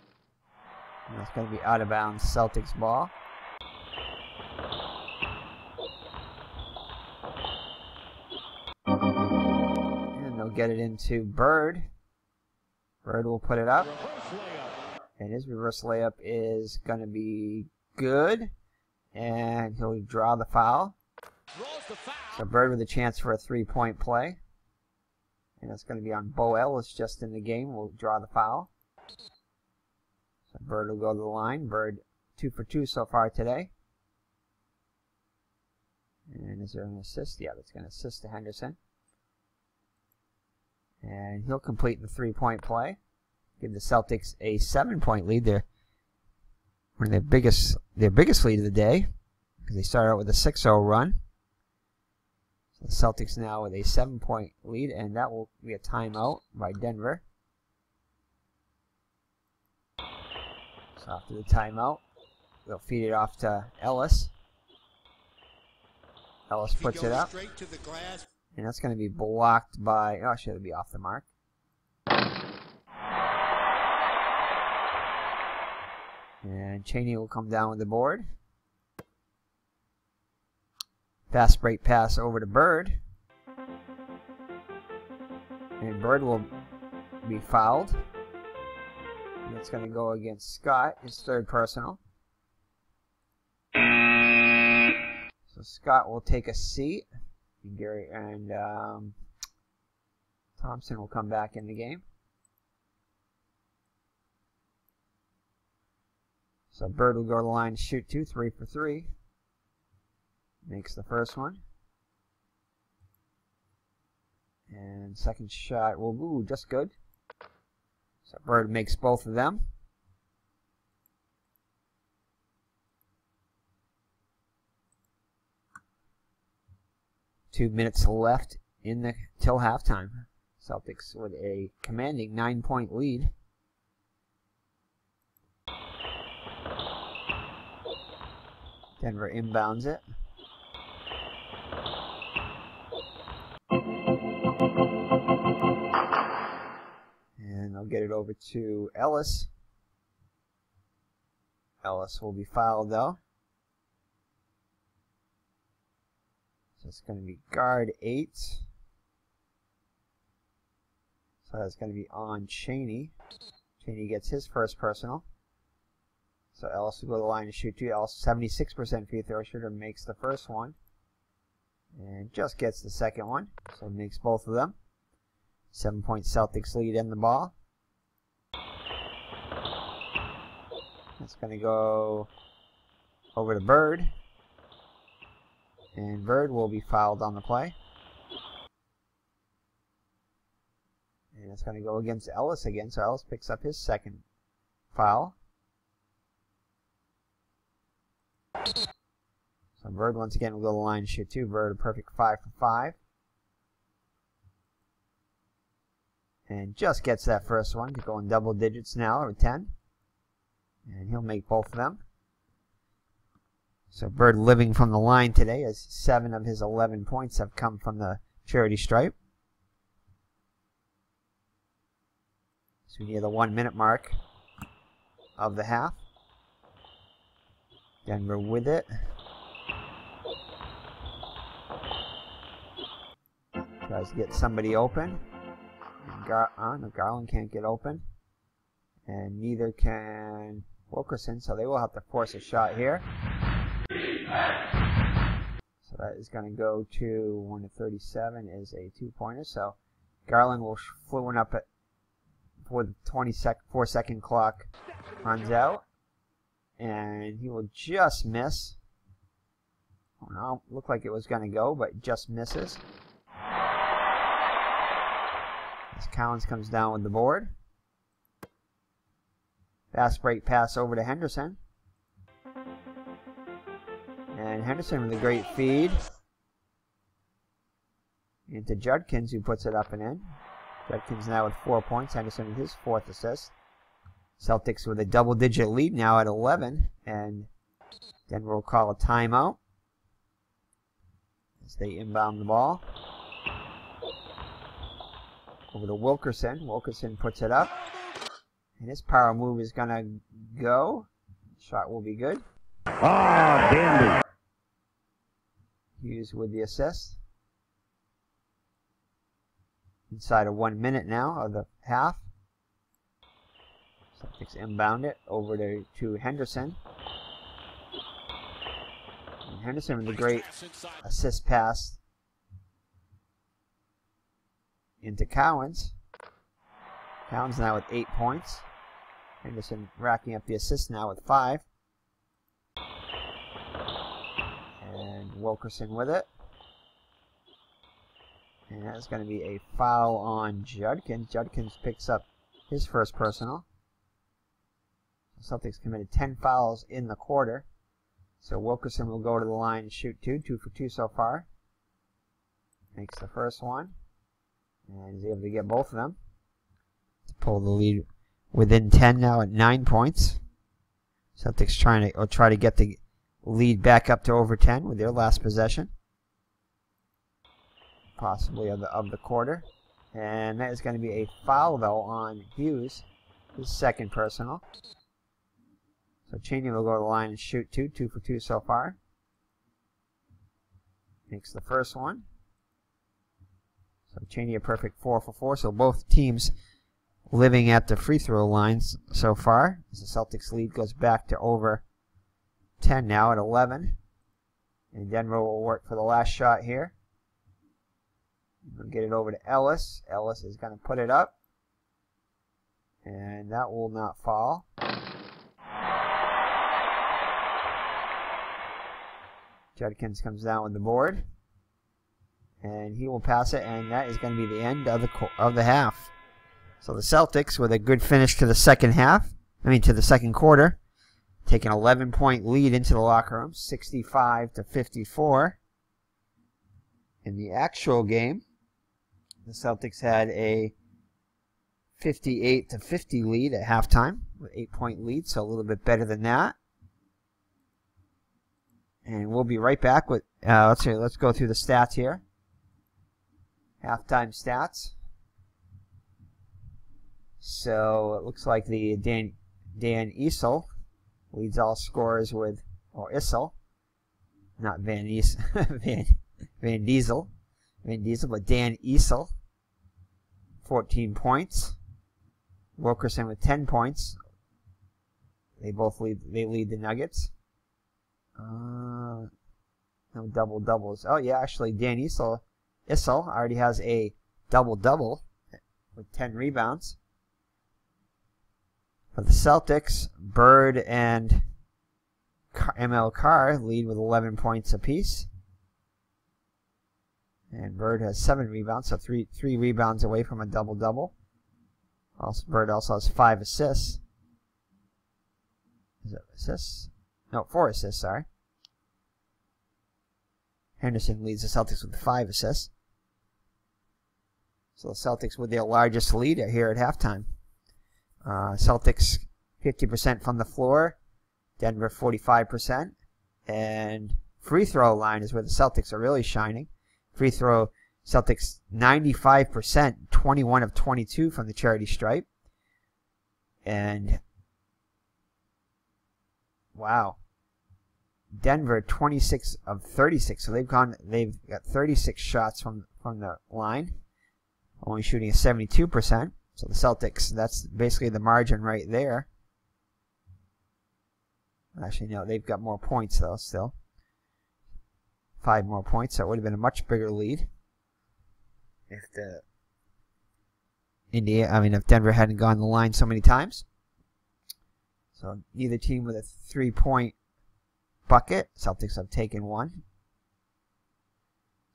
And that's going to be out of bounds, Celtics ball. And they'll get it into Bird. Bird will put it up. And his reverse layup is going to be good. And he'll draw the foul. So Bird with a chance for a 3-point play. And it's going to be on Bo Ellis just in the game. Will draw the foul. So Bird will go to the line. Bird 2 for 2 so far today. And is there an assist? Yeah, that's going to assist to Henderson. And he'll complete the 3-point play. Give the Celtics a 7-point lead. They're one of their biggest lead of the day, because they started out with a 6-0 run. So the Celtics now with a 7-point lead, and that will be a timeout by Denver. So after the timeout, they'll feed it off to Ellis. Ellis puts it up, and that's going to be blocked by, oh, should it be off the mark? And Chaney will come down with the board. Fast break pass over to Bird. And Bird will be fouled. And it's going to go against Scott, his third personal. So Scott will take a seat. And Gary and Thompson will come back in the game. So Bird will go to the line to shoot 2, 3 for 3. Makes the first one. And second shot will, ooh, just good. So Bird makes both of them. Two minutes left till halftime. Celtics with a commanding 9-point lead. Denver inbounds it. And they'll get it over to Ellis. Ellis will be fouled though. So it's going to be guard 8. So that's going to be on Chaney. Chaney gets his first personal. So Ellis will go to the line to shoot 2. Ellis 76% free throw shooter, makes the first one. And just gets the second one. So makes both of them. 7-point Celtics lead in the ball. It's going to go over to Bird. And Bird will be fouled on the play. And it's going to go against Ellis again. So Ellis picks up his second foul. So Bird once again will go to the line to shoot 2. Bird a perfect 5 for 5. And just gets that first one to go in double digits now, or 10. And he'll make both of them. So Bird living from the line today, as 7 of his 11 points have come from the charity stripe. So near the 1-minute mark of the half. Denver with it. Tries to get somebody open. No, Garland can't get open. And neither can Wilkerson, so they will have to force a shot here. So that is going to go to 1 to 37 is a 2-pointer. So Garland will flew one up before the 4-second clock runs out. And he will just miss. Oh no, looked like it was going to go, but just misses. As Collins comes down with the board. Fast break pass over to Henderson. And Henderson with a great feed. Into Judkins, who puts it up and in. Judkins now with 4 points. Henderson with his 4th assist. Celtics with a double-digit lead now at 11. And Denver will call a timeout as they inbound the ball. Over to Wilkerson. Wilkerson puts it up. And his power move is going to go. Shot will be good. Ah, dandy. Hughes with the assist. Inside of 1 minute now of the half. Celtics inbound it over to Henderson. And Henderson with a great assist pass into Cowens. Cowens now with 8 points. Henderson racking up the assists now with 5. And Wilkerson with it. And that's going to be a foul on Judkins. Judkins picks up his first personal. Celtics committed 10 fouls in the quarter. So Wilkerson will go to the line and shoot 2 for 2 so far. Makes the first one. And is able to get both of them. To pull the lead within 10 now at 9 points. Celtics try to get the lead back up to over 10 with their last possession. Possibly of the quarter. And that is going to be a foul though on Hughes. His second personal. So Cheney will go to the line and shoot 2 for 2 so far. Makes the first one. So Cheney a perfect 4 for 4. So both teams living at the free throw lines so far. As the Celtics lead goes back to over 10 now at 11. And Denver will work for the last shot here. We'll get it over to Ellis. Ellis is going to put it up. And that will not fall. Judkins comes down with the board. And he will pass it, and that is going to be the end of the half. So the Celtics, with a good finish to the second quarter, take an 11-point lead into the locker room, 65 to 54. In the actual game, the Celtics had a 58 to 50 lead at halftime, with 8-point lead, so a little bit better than that. And we'll be right back with, let's go through the stats here. Halftime stats. So it looks like the Dan Issel leads all scorers with, or Issel, not Van Diesel, but Dan Issel, 14 points. Wilkerson with 10 points. They lead the Nuggets. No double doubles. Oh yeah, actually Dan Issel already has a double-double with 10 rebounds. For the Celtics, Bird and ML Carr lead with 11 points apiece. And Bird has 7 rebounds, so three rebounds away from a double-double. Bird also has 5 assists. Is it assists? No, 4 assists, sorry. Henderson leads the Celtics with 5 assists. So the Celtics with their largest lead here at halftime. Celtics 50% from the floor. Denver 45%. And free throw line is where the Celtics are really shining. Free throw, Celtics 95%, 21 of 22 from the charity stripe. And wow. Denver 26 of 36, so they've got 36 shots from the line, only shooting a 72%. So the Celtics, that's basically the margin right there. Actually, no, they've got more points though. Still, 5 more points. So it would have been a much bigger lead if if Denver hadn't gone the line so many times. So neither team with a 3-point bucket. Celtics have taken one.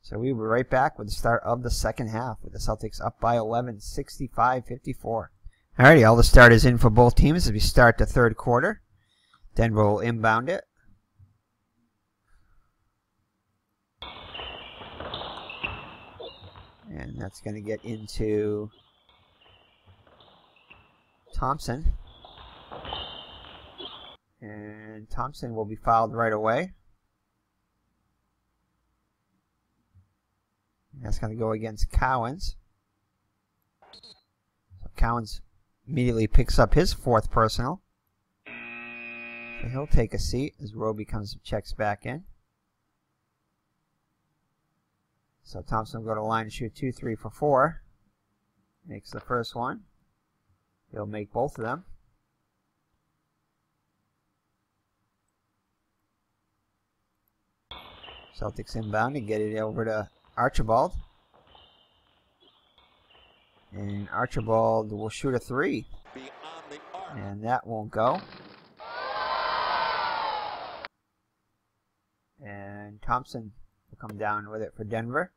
So we were right back with the start of the second half with the Celtics up by 11, 65-54. Alrighty, all the starters in for both teams as we start the third quarter. Denver will inbound it. And that's going to get into Thompson. And Thompson will be fouled right away. That's going to go against Cowens. So Cowens immediately picks up his 4th personal. So he'll take a seat as Roby checks back in. So Thompson will go to the line and shoot 2, 3 for 4. Makes the first one. He'll make both of them. Celtics inbound and get it over to Archibald. And Archibald will shoot a 3. And that won't go. And Thompson will come down with it for Denver.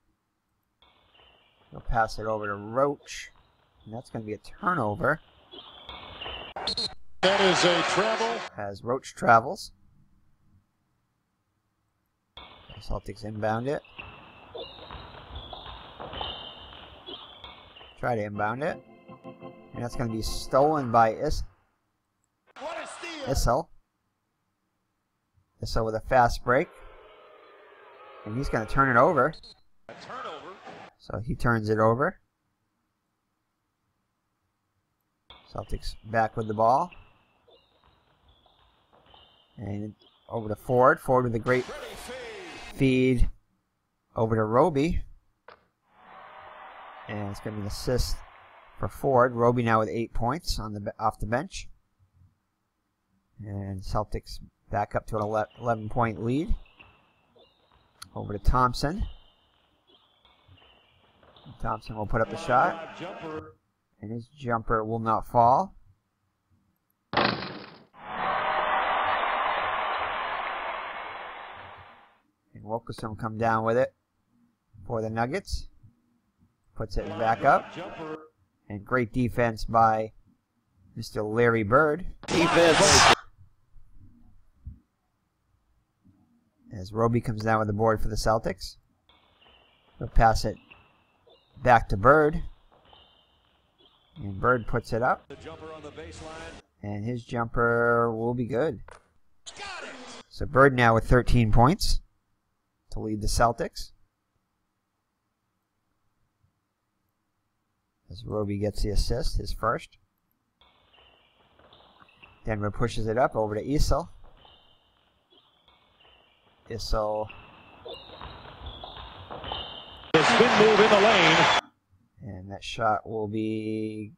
He'll pass it over to Roach. And that's going to be a turnover. That is a travel. As Roach travels. The Celtics inbound it. Try to inbound it. And that's going to be stolen by Issel. Issel with a fast break. And he's going to turn it over. So he turns it over. Celtics back with the ball. And over to Ford. Ford with a great feed over to Roby. And it's going to be an assist for Ford. Roby now with 8 points off the bench. And Celtics back up to an 11-point lead. Over to Thompson. Thompson will put up the shot. And his jumper will not fall. And Wilkerson will come down with it for the Nuggets. Puts it back up. And great defense by Mr. Larry Bird. As Roby comes down with the board for the Celtics. He'll pass it back to Bird. And Bird puts it up. And his jumper will be good. So Bird now with 13 points to lead the Celtics. As Roby gets the assist, his first. Denver pushes it up over to Issel. Issel. The spin move in the lane. And that shot will be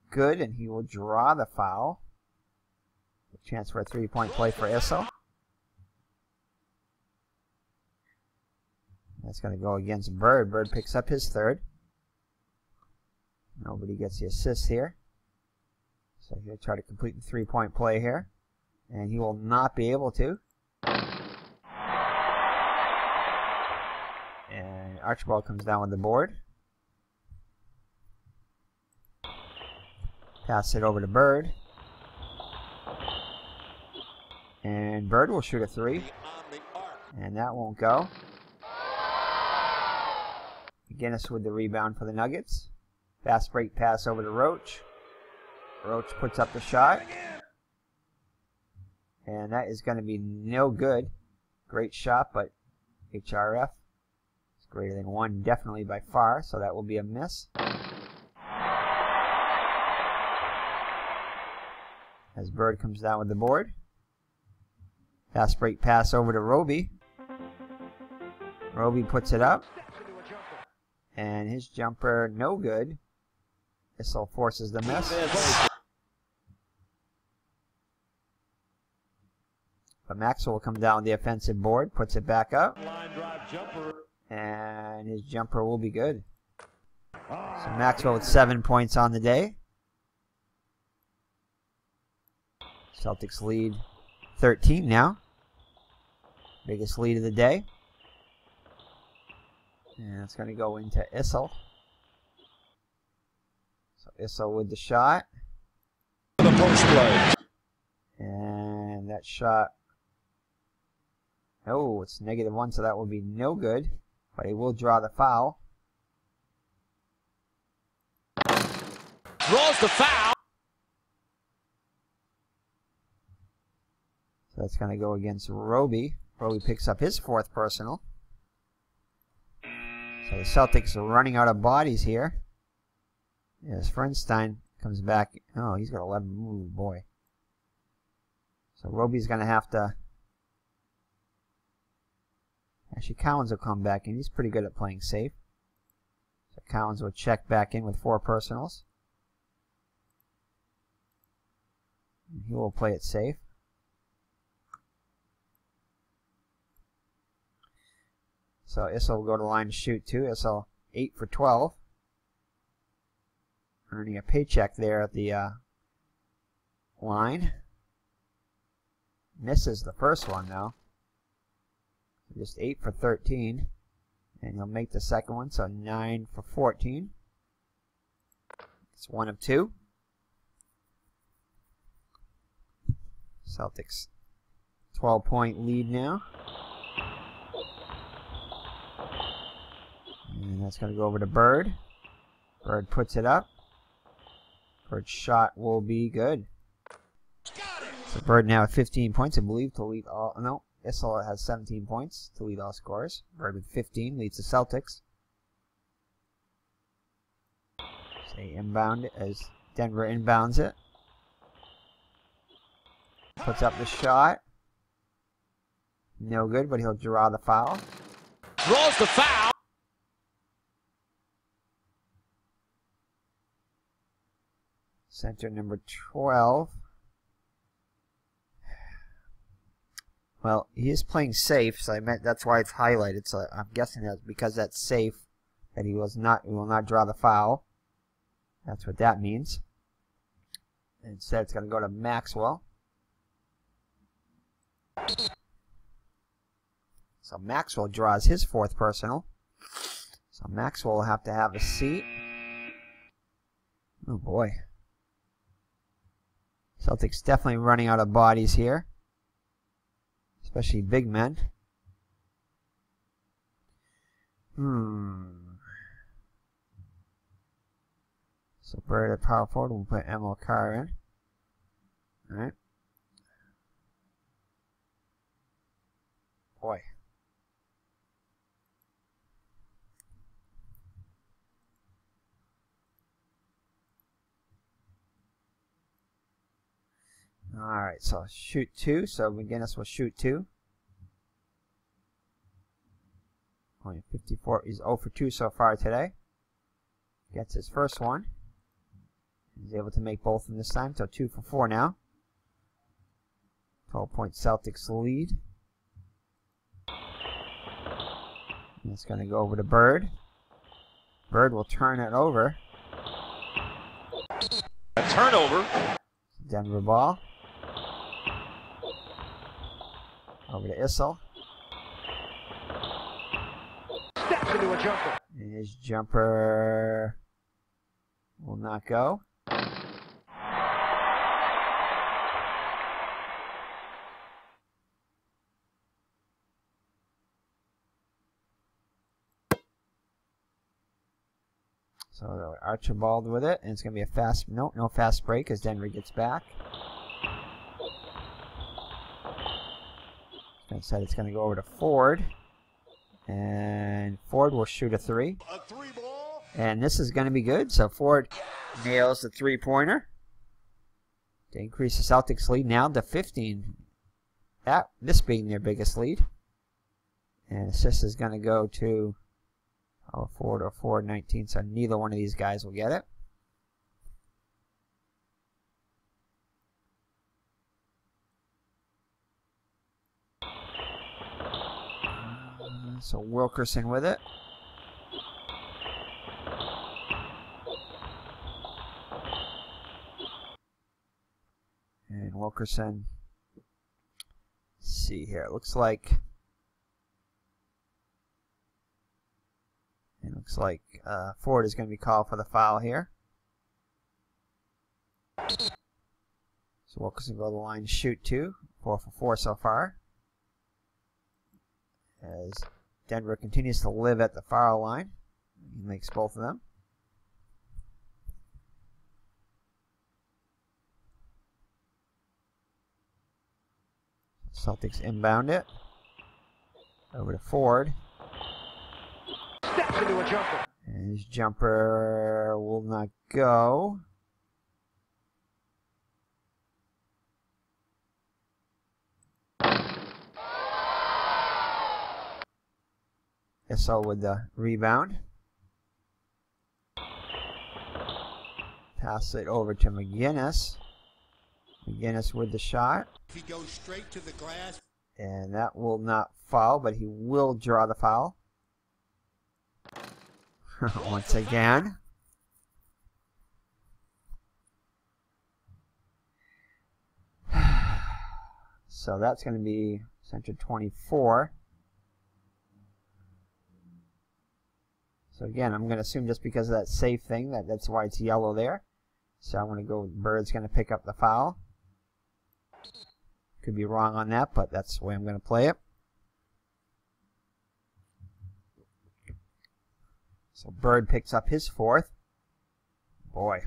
good, and he will draw the foul. A chance for a 3-point play for Issel. That's going to go against Bird. Bird picks up his 3rd. Nobody gets the assist here. So he'll try to complete the 3-point play here. And he will not be able to. And Archibald comes down with the board. Pass it over to Bird. And Bird will shoot a 3. And that won't go. McGinnis with the rebound for the Nuggets. Fast break pass over to Roach. Roach puts up the shot. And that is going to be no good. Great shot, but HRF is greater than 1 definitely by far, so that will be a miss. As Bird comes down with the board. Fast break pass over to Roby. Roby puts it up. And his jumper, no good. Issel forces the miss. But Maxwell will come down the offensive board, puts it back up. And his jumper will be good. So Maxwell with 7 points on the day. Celtics lead 13 now. Biggest lead of the day. And it's going to go into Issel. So Issel with the shot. The post play. And that shot. Oh, it's -1, so that will be no good. But he will draw the foul. Draws the foul. So that's going to go against Roby. Roby picks up his 4th personal. So the Celtics are running out of bodies here. Yes, Frenstein comes back. Oh, he's got 11. Ooh, boy. So Roby's going to have to... Actually, Cowens will come back in. He's pretty good at playing safe. So Cowens will check back in with 4 personals. And he will play it safe. So Issel will go to the line to shoot 2. Issel 8 for 12. Earning a paycheck there at the line. Misses the first one though. Just 8 for 13. And he'll make the second one, so 9 for 14. It's 1 of 2. Celtics 12-point lead now. And that's going to go over to Bird. Bird puts it up. Bird's shot will be good. So Bird now at 15 points, I believe, to lead all... No, Issel has 17 points to lead all scorers. Bird with 15 leads the Celtics. So they inbound as Denver inbounds it. Puts up the shot. No good, but he'll draw the foul. Draws the foul. Center number 12. Well, he is playing safe, so that's why it's highlighted. So I'm guessing that's because that's safe, that he will not draw the foul. That's what that means. Instead, it's going to go to Maxwell. So Maxwell draws his 4th personal. So Maxwell will have to have a seat. Oh boy. Celtics definitely running out of bodies here. Especially big men. So Bird at power forward, we'll put Emil Carr in. Alright. Boy. Alright, so shoot 2. So McGinnis will shoot 2. Only 54. He's 0 for 2 so far today. Gets his first one. He's able to make both of them this time. So 2 for 4 now. 12-point Celtics lead. And it's going to go over to Bird. Bird will turn it over. A turnover. Denver ball. Over to Issel. Steps into a jumper. And his jumper will not go. So Archibald with it, and it's going to be a fast, no fast break as Denver gets back. Instead, it's going to go over to Ford. And Ford will shoot a 3. And this is going to be good. So Ford nails the 3-pointer to increase the Celtics lead now to 15 this being their biggest lead. And assist is going to go to forward or forward 19, so neither one of these guys will get it. So Wilkerson with it. And Wilkerson, let's see here, it looks like Ford is going to be called for the foul here. So Wilkerson go to the line to shoot 2, 4 for 4 so far. As Denver continues to live at the foul line. He makes both of them. Celtics inbound it. Over to Ford. Steps into a jumper. And his jumper will not go. Issel with the rebound. Pass it over to McGinnis. McGinnis with the shot. He goes straight to the glass. And that will not foul, but he will draw the foul. Once again. So that's going to be center 24. So again, I'm going to assume just because of that safe thing, that's why it's yellow there. So I'm going to go, Bird's going to pick up the foul. Could be wrong on that, but that's the way I'm going to play it. So Bird picks up his 4th. Boy.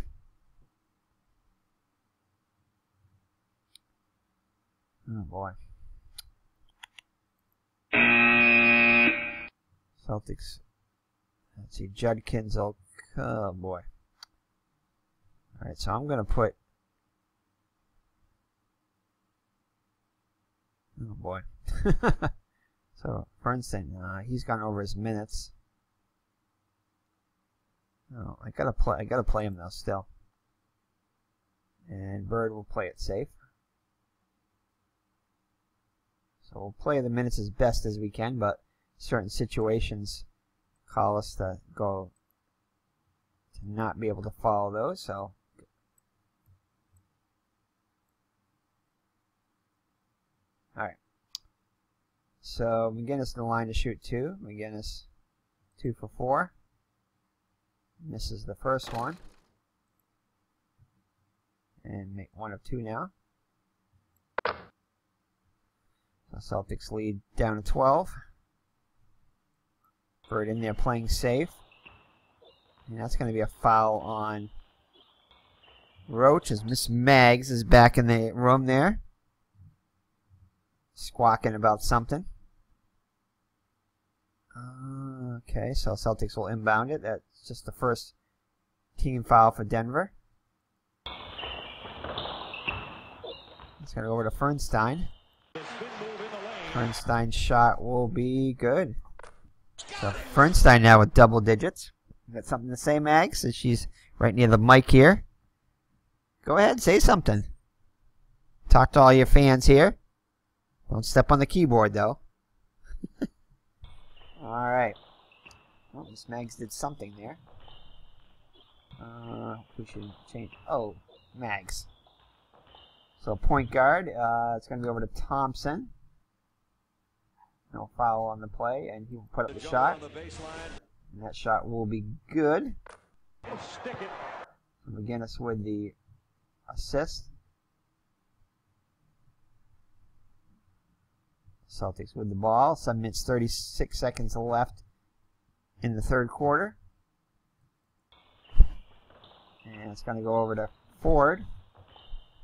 Oh boy. Celtics. Let's see, Judkins will, oh boy. Alright, so I'm going to put, oh boy. So, Bernstein, he's gone over his minutes. Oh, I gotta play him though still. And Bird will play it safe. So we'll play the minutes as best as we can, but certain situations call us to go to not be able to follow those, so alright. So McGinnis in the line to shoot 2. McGinnis 2 for 4. Misses the first one. And make 1 of 2 now. So Celtics lead down to 12. Bird in there playing safe. And that's going to be a foul on Roach as Miss Maggs is back in the room there. Squawking about something. Okay, so Celtics will inbound it. That's just the first team foul for Denver. It's going to go over to Fernstein. Fernstein's shot will be good. So Fernstein now with double digits. You got something to say, Mags? Since she's right near the mic here. Go ahead, say something. Talk to all your fans here. Don't step on the keyboard, though. Alright. Well, Miss Mags did something there. We should change. Oh, Mags. So point guard, it's going to go over to Thompson. No foul on the play, and he will put up the shot. And that shot will be good. McGinnis with the assist. Celtics with the ball. 7 minutes, 36 seconds left in the third quarter. And it's going to go over to Ford.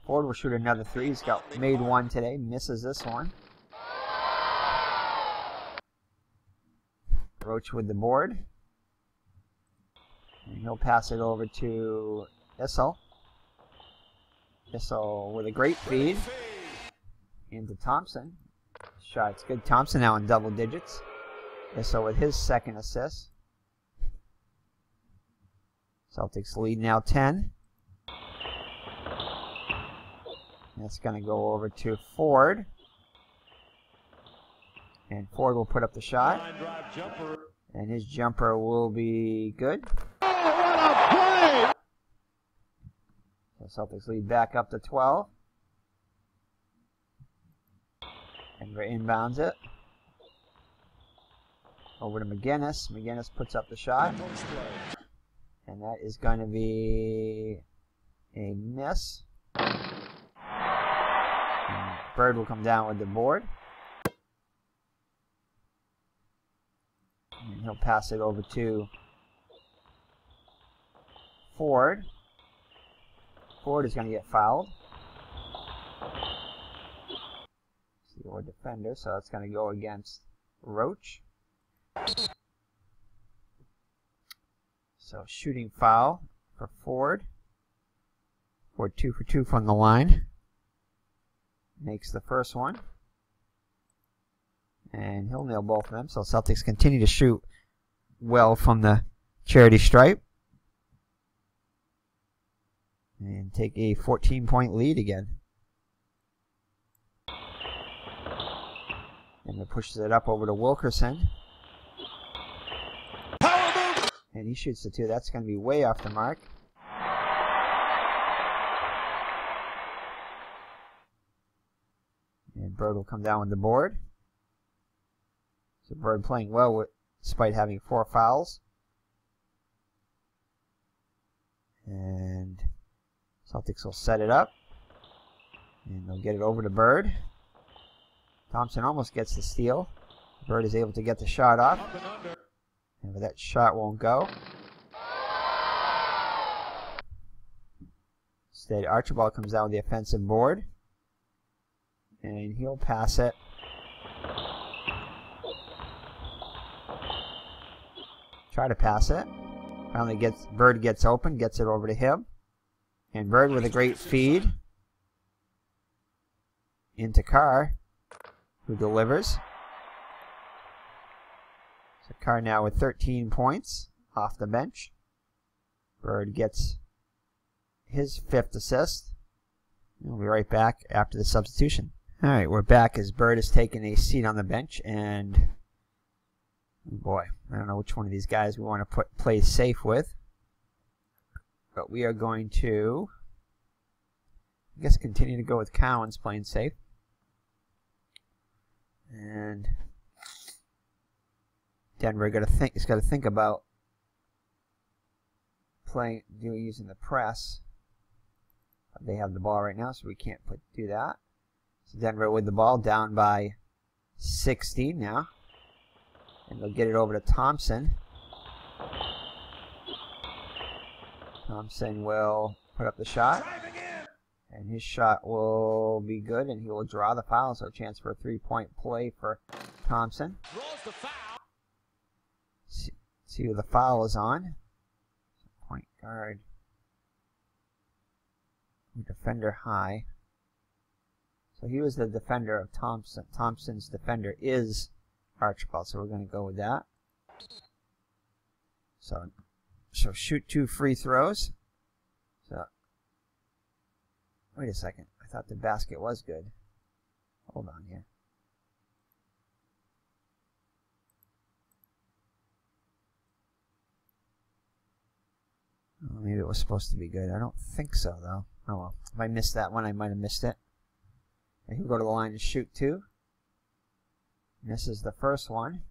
Ford will shoot another 3. He's made 1 today. Misses this one. Roach with the board. And he'll pass it over to Issel. Issel with a great feed into Thompson. Shot's good. Thompson now in double digits. Issel with his second assist. Celtics lead now 10. That's going to go over to Ford. And Ford will put up the shot. And his jumper will be good. So Celtics lead back up to 12. Denver inbounds it. Over to McGinnis. McGinnis puts up the shot. And that is going to be a miss. And Bird will come down with the board. And he'll pass it over to Ford. Ford is going to get fouled. It's the old defender, so it's going to go against Roach. So shooting foul for Ford. Ford 2 for 2 from the line. Makes the first one. And he'll nail both of them. So Celtics continue to shoot well from the charity stripe. And take a 14-point lead again. And it pushes it up over to Wilkerson. And he shoots the 2. That's going to be way off the mark. And Bird will come down with the board. So Bird playing well despite having 4 fouls. And Celtics will set it up. And they'll get it over to Bird. Thompson almost gets the steal. Bird is able to get the shot off. And that shot won't go. Instead, Archibald comes down with the offensive board. And he'll pass it. Try to pass it. Finally Bird gets open, gets it over to him. And Bird with a great feed. Into Carr, who delivers. So Carr now with 13 points off the bench. Bird gets his 5th assist. We'll be right back after the substitution. Alright, we're back as Bird has taken a seat on the bench, and boy, I don't know which one of these guys we want to play safe with. But we are going to, I guess, continue to go with Cowens playing safe. And Denver is got to think about using the press. They have the ball right now, so we can't do that. So Denver with the ball down by 60 now. And they'll get it over to Thompson. Thompson will put up the shot. And his shot will be good, and he will draw the foul, so a chance for a 3-point play for Thompson. See who the foul is on. Point guard. Defender high. So he was the defender of Thompson. Thompson's defender is Archibald, so we're going to go with that. So shoot 2 free throws. So wait a second. I thought the basket was good. Hold on here. Oh, maybe it was supposed to be good. I don't think so, though. Oh well. If I missed that one, I might have missed it. And he'll go to the line and shoot 2. Misses the first one.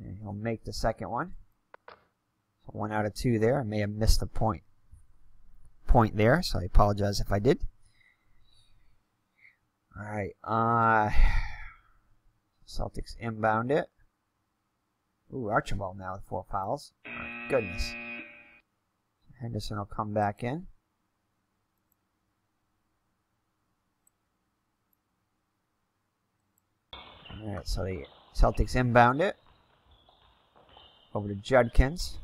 And he'll make the second one. So 1 out of 2 there. I may have missed a point there, so I apologize if I did. Alright, Celtics inbound it. Ooh, Archibald now with 4 fouls. My goodness. Henderson will come back in. Alright, so the Celtics inbound it. Over to Judkins.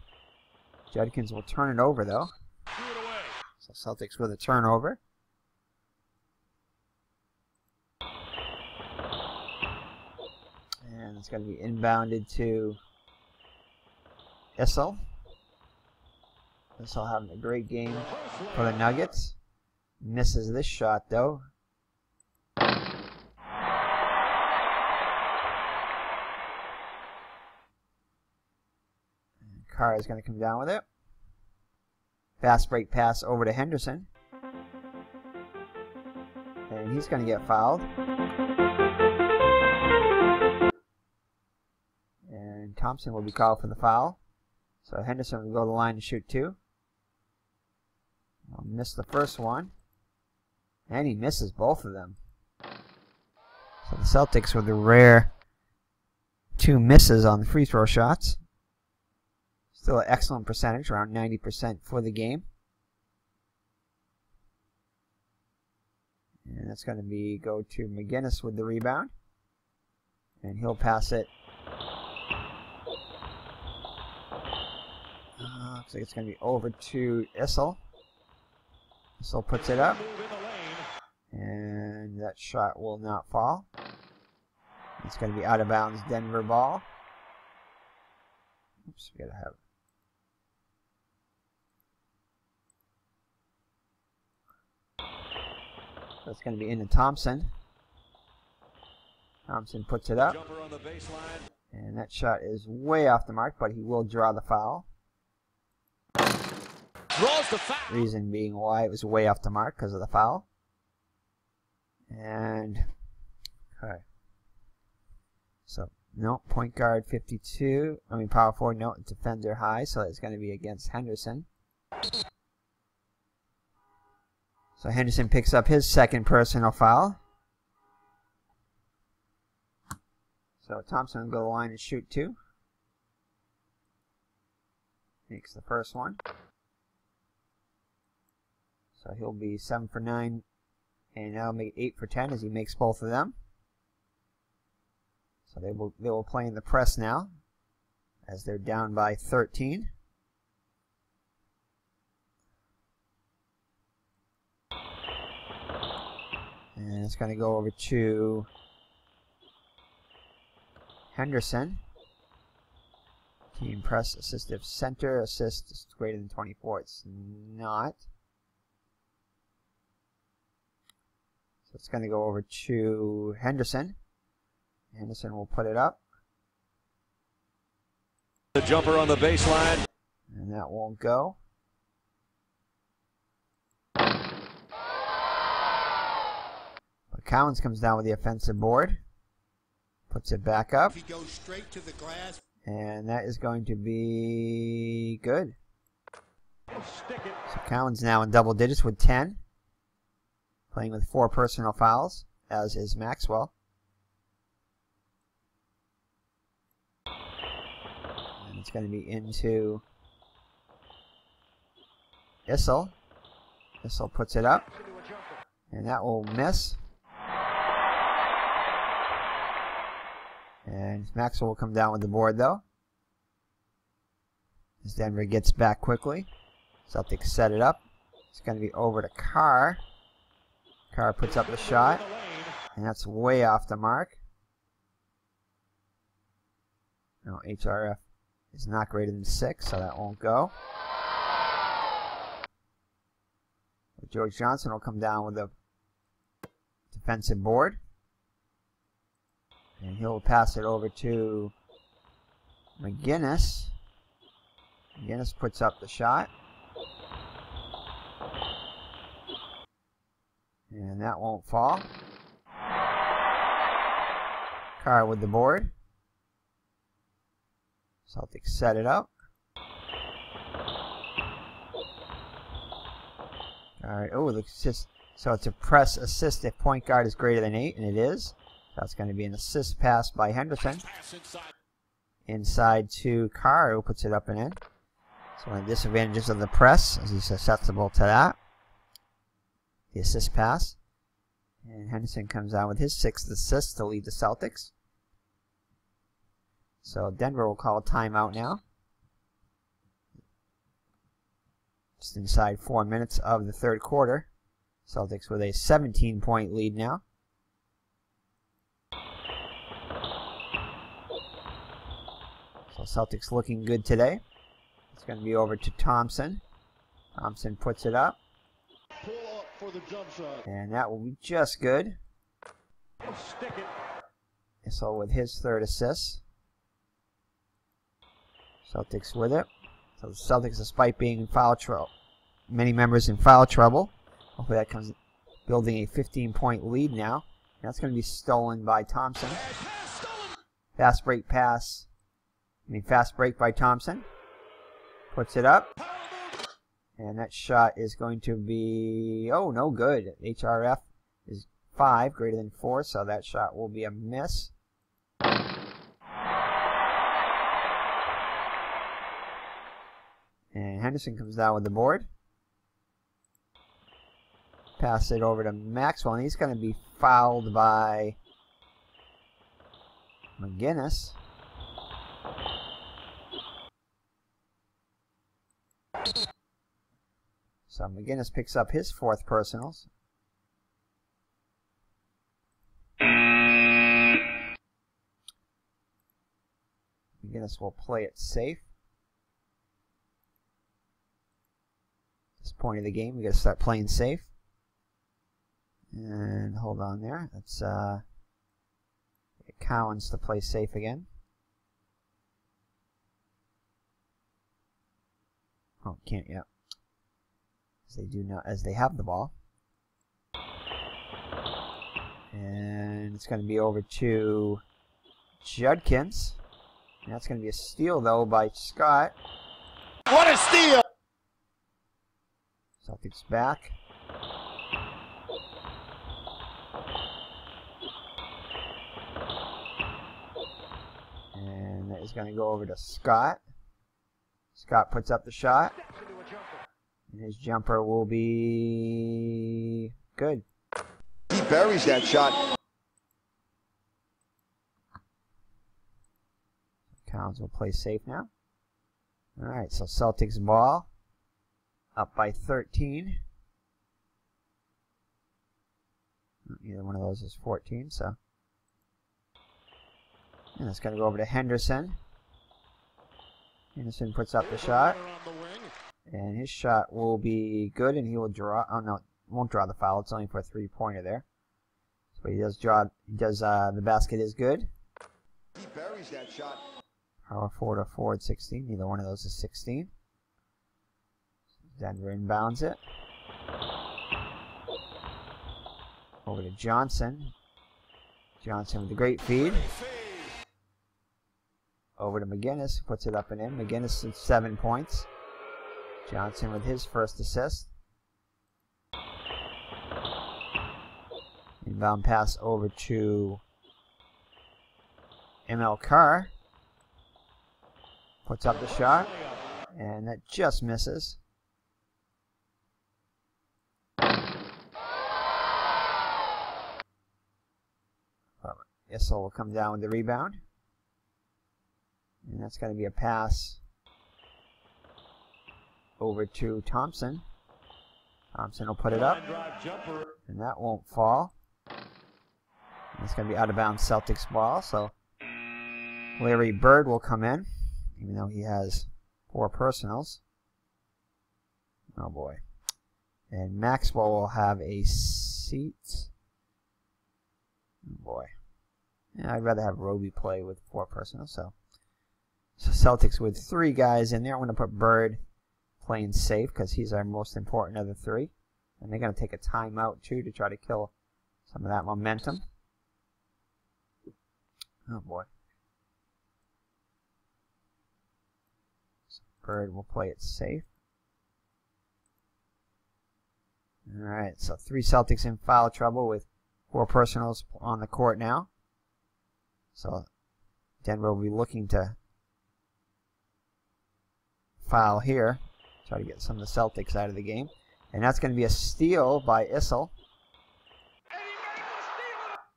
Judkins will turn it over, though. So Celtics with a turnover. it's going to be inbounded to Issel. Issel having a great game for the Nuggets. Misses this shot though. Carr is going to come down with it. Fast break pass over to Henderson. And he's going to get fouled. And Thompson will be called for the foul. So Henderson will go to the line and shoot 2. He'll miss the first one. And he misses both of them. So the Celtics with the rare 2 misses on the free throw shots. Still an excellent percentage, around 90% for the game. And that's going to go to McGinnis with the rebound. And he'll pass it. Looks like it's going to be over to Issel. Issel puts it up. And that shot will not fall. It's going to be out of bounds, Denver ball. Oops, we got to have it. That's going to be into Thompson. Thompson puts it up. And that shot is way off the mark, but he will draw the foul. Draws the foul. Reason being why it was way off the mark, because of the foul. And, okay. So, no, point guard 52. Power forward, no, defender high, so it's going to be against Henderson. So Henderson picks up his second personal foul. So Thompson will go to the line and shoot 2. Makes the first one. So he'll be 7 for 9. And that'll make 8 for 10 as he makes both of them. So they will play in the press now, as they're down by 13. And it's going to go over to Henderson. Team press, assistive center. Assist is greater than 24. It's not. So it's going to go over to Henderson. Henderson will put it up. The jumper on the baseline. And that won't go. But Collins comes down with the offensive board. Puts it back up. He goes straight to the glass. And that is going to be good. So Collins now in double digits with 10. Playing with 4 personal fouls, as is Maxwell. And it's going to be into Issel. Issel puts it up. And that will miss. And Maxwell will come down with the board, though. As Denver gets back quickly. Celtics set it up. It's going to be over to Carr. Carr puts up the shot. And that's way off the mark. No, HRF is not greater than 6, so that won't go. But George Johnson will come down with the defensive board. And he'll pass it over to McGinnis. McGinnis puts up the shot. And that won't fall. Carr with the board. Celtics set it up. Alright, oh, looks just so it's a press assist if point guard is greater than 8, and it is. That's going to be an assist pass by Henderson. Inside to Carr, who puts it up and in. So one of the disadvantages of the press, as he's susceptible to that. The assist pass. And Henderson comes out with his 6th assist to lead the Celtics. So Denver will call a timeout now. Just inside 4 minutes of the third quarter. Celtics with a 17-point lead now. So Celtics looking good today. It's going to be over to Thompson. Thompson puts it up. Pull up for the jump shot. And that will be just good. Stick it. Issel with his third assist. Celtics with it. So the Celtics, despite being in foul trouble, many members in foul trouble. Hopefully that comes building a 15-point lead now. And that's going to be stolen by Thompson. Fast break pass. Fast break by Thompson. Puts it up. And that shot is going to be, oh, no good. HRF is 5, greater than 4, so that shot will be a miss. And Henderson comes down with the board. Pass it over to Maxwell, and he's going to be fouled by McGinnis. So McGinnis picks up his 4th personals. McGinnis will play it safe. At this point of the game, we got to start playing safe. And hold on there. Let's get Cowens to play safe again. Oh, can't yet. They do not, as they have the ball. And it's going to be over to Judkins. And that's going to be a steal, though, by Scott. What a steal! Celtics back. And that is going to go over to Scott. Scott puts up the shot. And his jumper will be good. He buries that shot. Cowens will play safe now. Alright, so Celtics ball. Up by 13. Either one of those is 14, so. And it's going to go over to Henderson. Henderson puts up the shot. And his shot will be good, and he will draw. Oh no, won't draw the foul. It's only for a 3-pointer there. But he does draw. He does. The basket is good. He buries that shot. Power forward or forward 16. Neither one of those is 16. Denver inbounds it. Over to Johnson. Johnson with the great feed. Over to McGinnis, who puts it up and in. McGinnis with 7 points. Johnson with his first assist. Inbound pass over to ML Carr. Puts up the shot. And that just misses. Issel will come down with the rebound. And that's going to be a pass over to Thompson. Thompson will put it up. And that won't fall. And it's going to be out of bounds Celtics ball. So Larry Bird will come in, even though he has 4 personals. Oh boy. And Maxwell will have a seat. Oh boy. Yeah, I'd rather have Roby play with 4 personals. So Celtics with 3 guys in there. I'm going to put Bird playing safe because he's our most important of the 3. And they're going to take a timeout too to try to kill some of that momentum. Oh boy. So Bird will play it safe. Alright, so 3 Celtics in foul trouble with 4 personals on the court now. So Denver will be looking to foul here. Try to get some of the Celtics out of the game. And that's going to be a steal by Issel.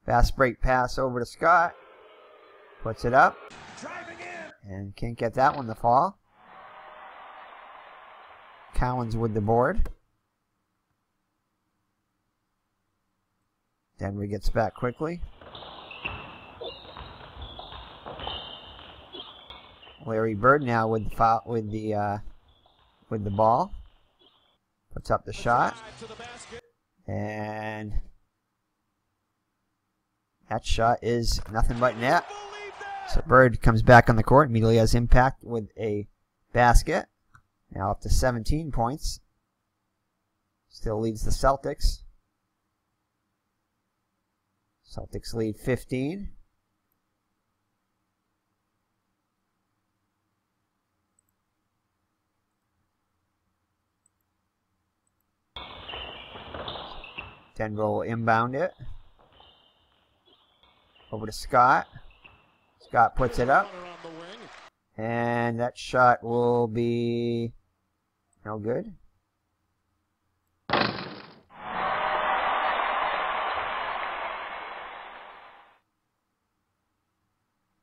Fast break pass over to Scott. Puts it up. And can't get that one to fall. Cowens with the board. Denver gets back quickly. Larry Bird now with the ball. Puts up the shot. And that shot is nothing but net. So Bird comes back on the court, immediately has impact with a basket. Now up to 17 points. Still leads the Celtics. Celtics lead 15. Denver will inbound it. Over to Scott. Scott puts it up. And that shot will be no good.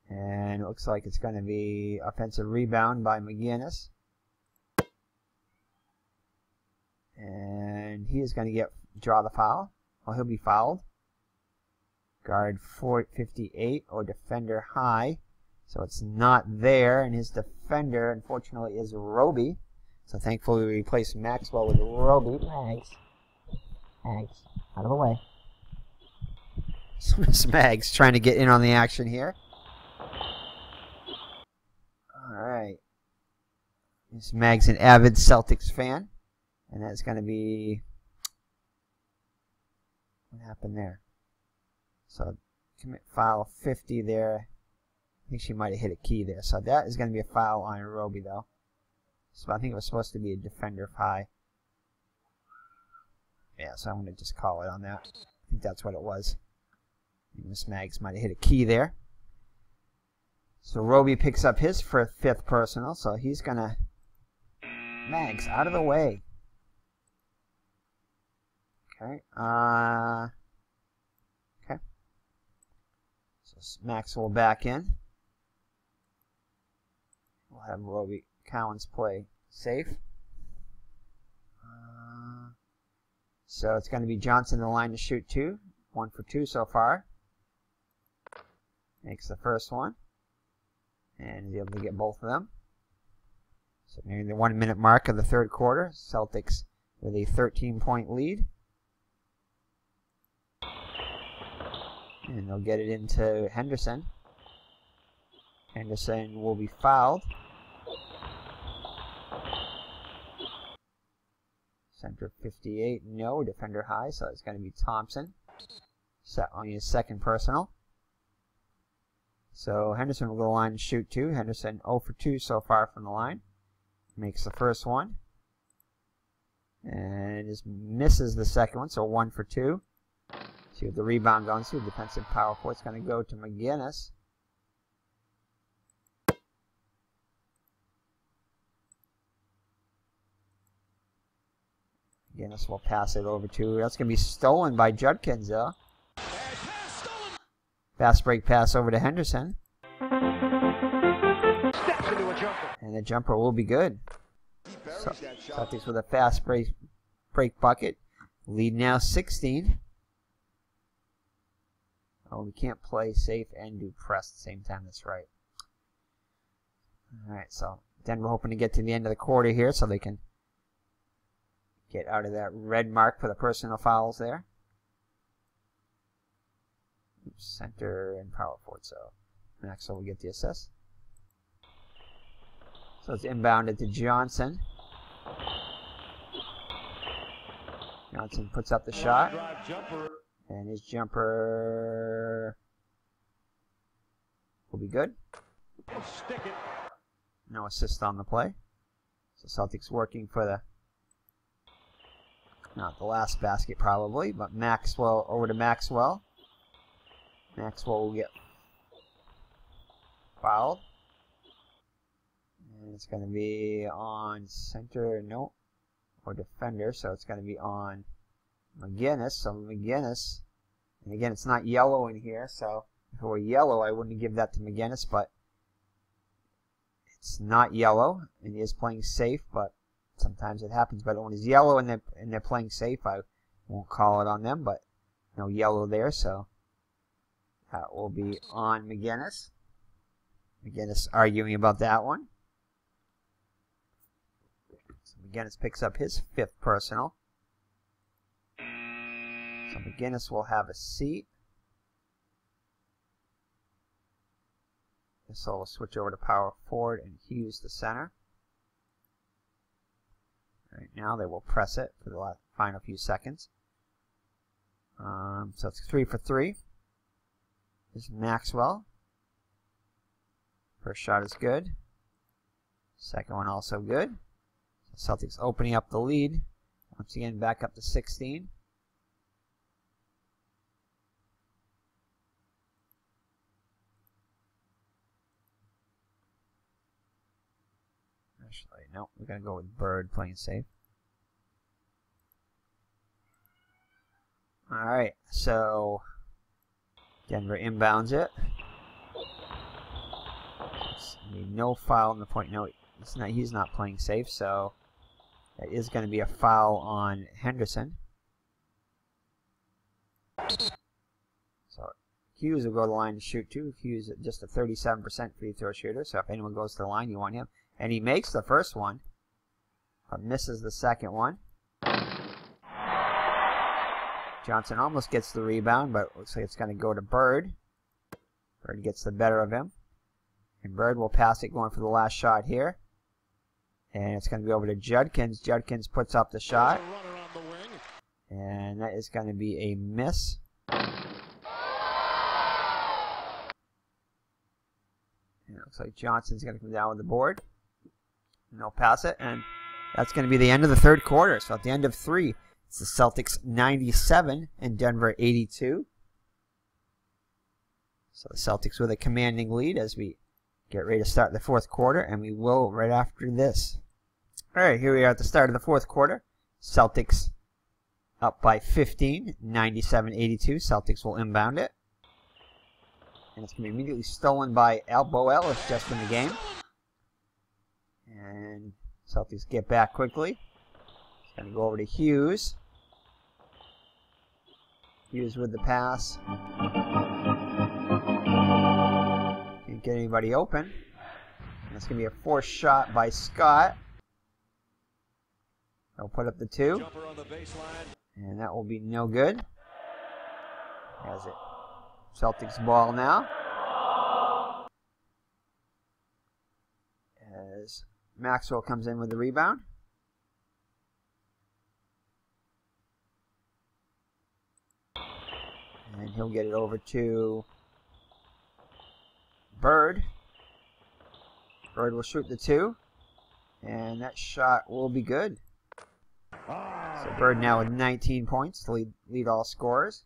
And it looks like it's going to be offensive rebound by McGinnis. And he is going to draw the foul. Well, he'll be fouled. Guard 458 or defender high. So it's not there. And his defender, unfortunately, is Roby. So thankfully we replaced Maxwell with Roby. Mags. Out of the way. So Miss Mags trying to get in on the action here. Alright. Miss Mags an avid Celtics fan. And that's going to be... What happened there? So commit foul 50 there. I think she might have hit a key there. So that is going to be a foul on Roby though. So I think it was supposed to be a defender high. Yeah, so I'm going to just call it on that. I think that's what it was. Miss Mags might have hit a key there. So Roby picks up his fifth personal. So he's going to... Mags, out of the way. Okay. Okay. So Maxwell back in. We'll have Roby Cowens play safe. So it's going to be Johnson in the line to shoot 2. 1 for 2 so far. Makes the first one. And he's able to get both of them. So nearing the 1 minute mark of the third quarter. Celtics with a 13-point lead. And they'll get it into Henderson. Henderson will be fouled. Center 58, no. Defender high, so it's going to be Thompson. Set on his second personal. So Henderson will go to the line and shoot 2. Henderson 0 for 2 so far from the line. Makes the first one. And just misses the second one, so 1 for 2. See what the rebound goes to. Defensive power forward. It's going to go to McGinnis. McGinnis will pass it over to. That's going to be stolen by Judkins, though. Fast break pass over to Henderson. And the jumper will be good. So, Celtics with a fast break bucket. Lead now 16. Oh, we can't play safe and do press at the same time. That's right. Alright, so Denver hoping to get to the end of the quarter here so they can get out of that red mark for the personal fouls there. Oops, center and power forward, so Maxwell will get the assist. So it's inbounded to Johnson. Johnson puts up the shot. And his jumper will be good. No assist on the play. So Celtics working for the, not the last basket probably, but Maxwell, over to Maxwell. Maxwell will get fouled. And it's going to be on center, no, or defender, so it's going to be on McGinnis. So McGinnis, and again, it's not yellow in here, so if it were yellow, I wouldn't give that to McGinnis, but it's not yellow, and he is playing safe, but sometimes it happens. But when it's yellow and they're playing safe, I won't call it on them, but no yellow there, so that will be on McGinnis. McGinnis arguing about that one. So McGinnis picks up his 5th personal. So McGinnis will have a seat. Issel will switch over to power forward and Hughes to center. Right now they will press it for the final few seconds. So it's 3 for 3. This is Maxwell. First shot is good. Second one also good. So Celtics opening up the lead. Once again back up to 16. Actually, no, we're going to go with Bird playing safe. Alright, so Denver inbounds it. No foul in the point. No, he's not playing safe, so that is going to be a foul on Henderson. So Hughes will go to the line to shoot too. Hughes is just a 37% free throw shooter, so if anyone goes to the line, you want him. And he makes the first one, but misses the second one. Johnson almost gets the rebound, but it looks like it's going to go to Bird. Bird gets the better of him. And Bird will pass it going for the last shot here. And it's going to be over to Judkins. Judkins puts up the shot. And that is going to be a miss. And it looks like Johnson's going to come down with the board. And they'll pass it. And that's going to be the end of the third quarter. So at the end of 3, it's the Celtics 97 and Denver 82. So the Celtics with a commanding lead as we get ready to start the fourth quarter, and we will right after this. Alright, here we are at the start of the fourth quarter. Celtics up by 15, 97-82. Celtics will inbound it. And it's going to be immediately stolen by Bo Ellis just in the game. And Celtics get back quickly. It's going to go over to Hughes. Hughes with the pass. Can't get anybody open. And it's going to be a forced shot by Scott. They'll put up the 2. And that will be no good. Has it. Celtics ball now. As Maxwell comes in with the rebound. And he'll get it over to Bird. Bird will shoot the 2. And that shot will be good. So Bird now with 19 points to lead all scorers.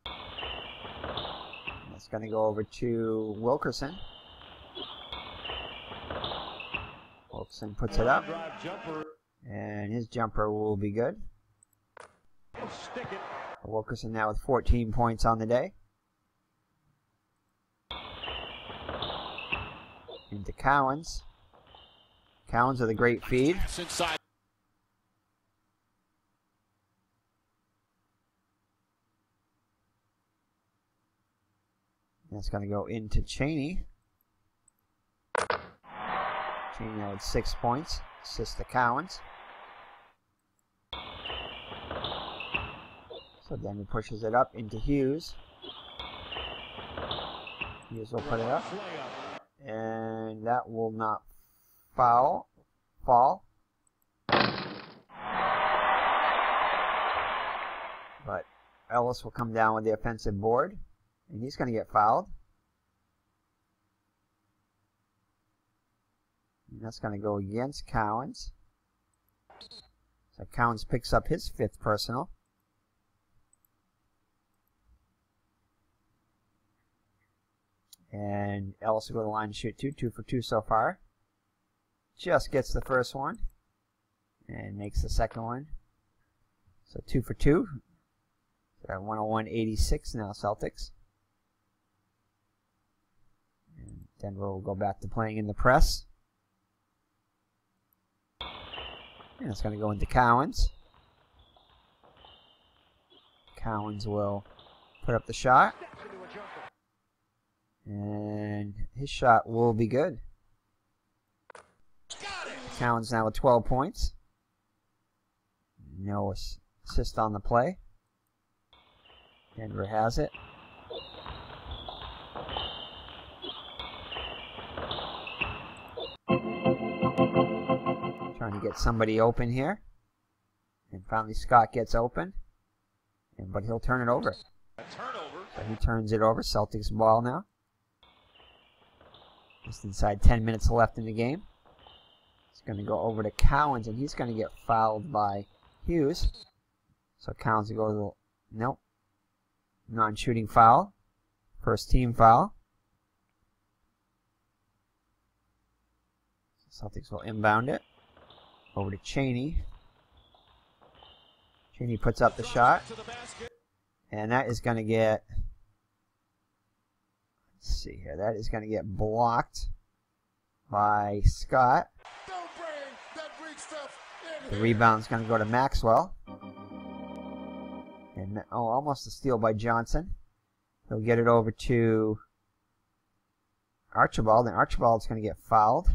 And that's going to go over to Wilkerson. Wilkerson puts it up. And his jumper will be good. Wilkerson now with 14 points on the day. Into Cowens. Cowens with a great feed. That's going to go into Chaney. Chaney now with 6 points. Assist to Cowens. So then he pushes it up into Hughes. Hughes will put it up. And that will not fall. But Ellis will come down with the offensive board. And he's going to get fouled. And that's going to go against Cowens. So Cowens picks up his 5th personal. And Ellis will go to the line to shoot 2. 2 for 2 so far. Just gets the first one. And makes the second one. So 2 for 2. So 101-86 now Celtics. And Denver will go back to playing in the press. And it's going to go into Cowens. Cowens will Put up the shot. And his shot will be good. Towns now with 12 points. No assist on the play. Denver has it. Trying to get somebody open here. And finally Scott gets open. But he'll turn it over. So he turns it over. Celtics ball now. Just inside 10 minutes left in the game. It's going to go over to Cowens, and he's going to get fouled by Hughes. So Cowens will go to the... Nope. Non-shooting foul. First team foul. Celtics will inbound it. Over to Chaney. Chaney puts up the shot. And that is going to get... Let's see here. That is going to get blocked by Scott. The rebound's going to go to Maxwell. And almost a steal by Johnson. He'll get it over to Archibald, and Archibald's going to get fouled.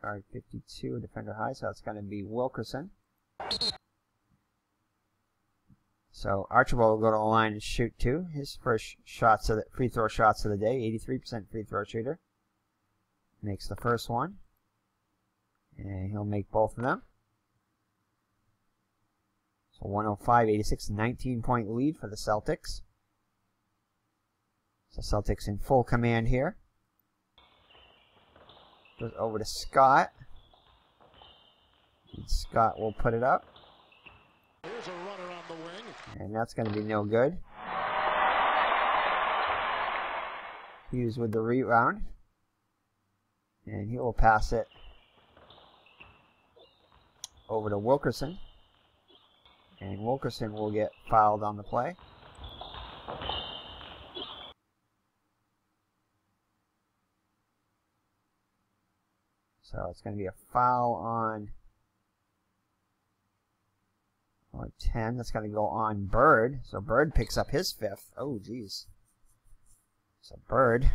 Guard 52, defender high, so it's going to be Wilkerson. So Archibald will go to the line and shoot two. His first shots of the free throw shots of the day, 83% free throw shooter. Makes the first one. And he'll make both of them. So 105-86, 19-point lead for the Celtics. So Celtics in full command here. Goes over to Scott. And Scott will put it up. Here's a runner on the wing. And that's going to be no good. Hughes with the rebound. And he will pass it over to Wilkerson. And Wilkerson will get fouled on the play. So it's going to be a foul on 10. That's going to go on Bird. So Bird picks up his fifth. Oh, geez. So Bird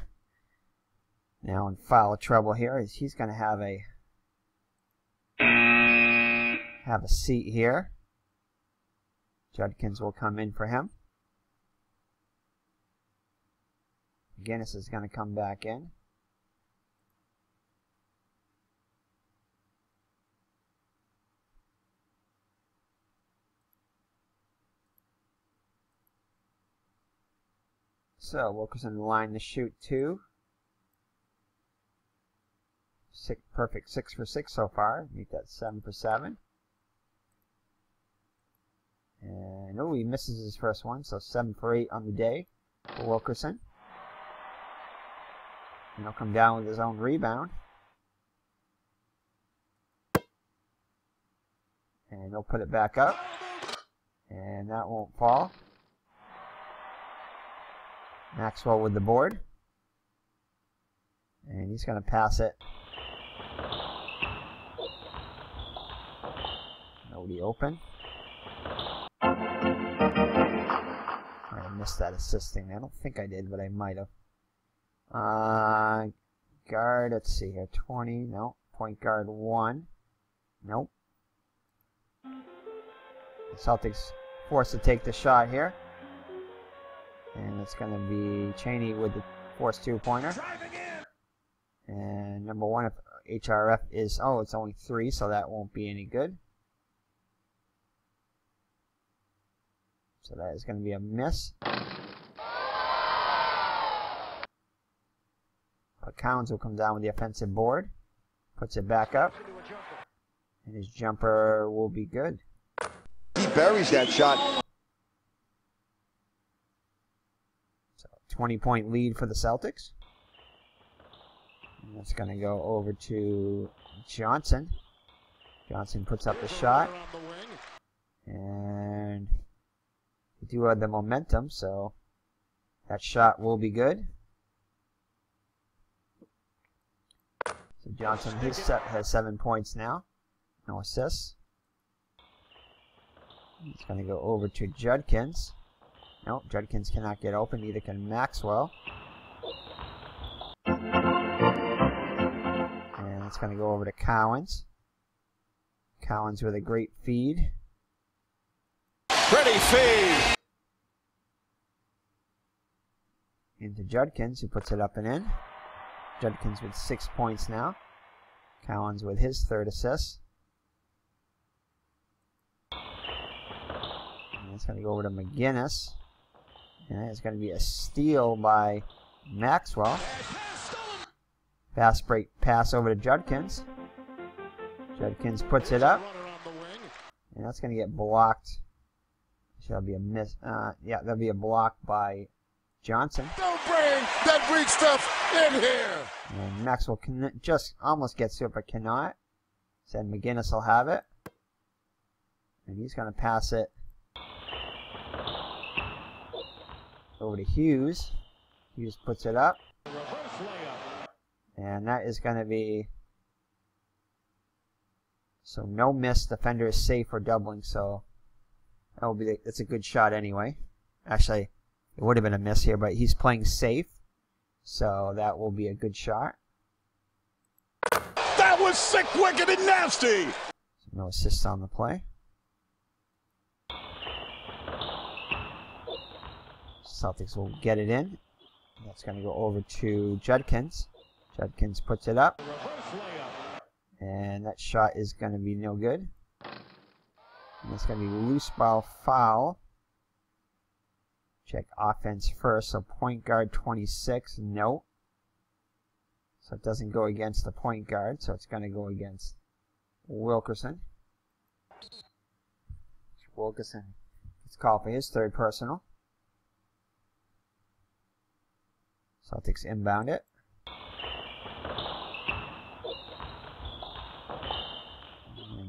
now in foul trouble here. He's going to have a seat here. Judkins will come in for him. McGinnis is going to come back in. So Wilkerson in the line to shoot two. Perfect 6 for 6 so far. Make that 7 for 7. And oh, he misses his first one, so 7 for 8 on the day for Wilkerson. And he'll come down with his own rebound. And he'll put it back up. And that won't fall. Maxwell with the board. And he's going to pass it. Nobody open. I missed that assisting. I don't think I did, but I might have. Guard, let's see here. 20. No. Point guard 1. Nope. The Celtics forced to take the shot here. And it's going to be Chaney with the forced two-pointer. And number 1 of HRF is, oh, it's only 3, so that won't be any good. So that is going to be a miss. But Cowens will come down with the offensive board. Puts it back up. And his jumper will be good. He buries that shot. 20-point lead for the Celtics. And that's going to go over to Johnson. Johnson puts up the shot. And we do have the momentum, so that shot will be good. So Johnson, his set has 7 points now. No assists. He's going to go over to Judkins. No, Judkins cannot get open. Neither can Maxwell. And it's going to go over to Cowens. Cowens with a great feed. Pretty feed. Into Judkins, who puts it up and in. Judkins with 6 points now. Cowens with his third assist. And it's going to go over to McGinnis. And it's going to be a steal by Maxwell. Fast break pass over to Judkins. Judkins puts it up. And that's going to get blocked. That'll be a miss. Yeah, that'll be a block by Johnson. Don't bring that weak stuff in here. And Maxwell can just almost gets to it, but cannot. Said McGinnis will have it. And he's going to pass it over to Hughes. Hughes puts it up. And that is going to be... So no miss. Defender is safe for doubling, so that will be that's a good shot anyway. Actually, it would have been a miss here, but he's playing safe, so that will be a good shot. That was sick, wicked, and nasty. So no assists on the play. Celtics will get it in. That's going to go over to Judkins. Judkins puts it up. And that shot is going to be no good. And it's going to be loose ball foul. Check offense first. So point guard 26, no. So it doesn't go against the point guard. So it's going to go against Wilkerson. Wilkerson gets called for his third personal. Celtics inbound it.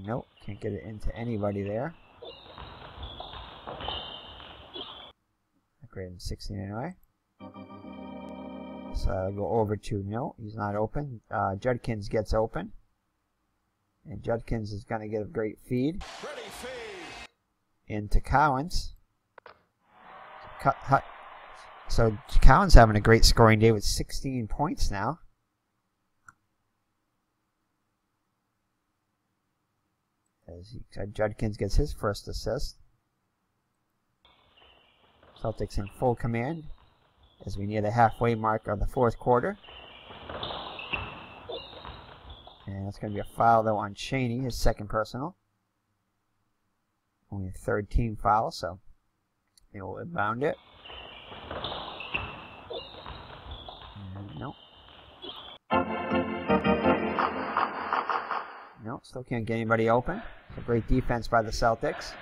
Nope, can't get it into anybody there. Greater than 16 anyway. So I'll go over to, no, he's not open. Judkins gets open. And Judkins is going to get a great feed. Into Cowens. So Cowens having a great scoring day with 16 points now. As Judkins gets his first assist. Celtics in full command as we near the halfway mark of the fourth quarter. And it's going to be a foul though on Cheney, his second personal. Only a third team foul, so they will inbound it. And nope. No, still can't get anybody open. It's a great defense by the Celtics.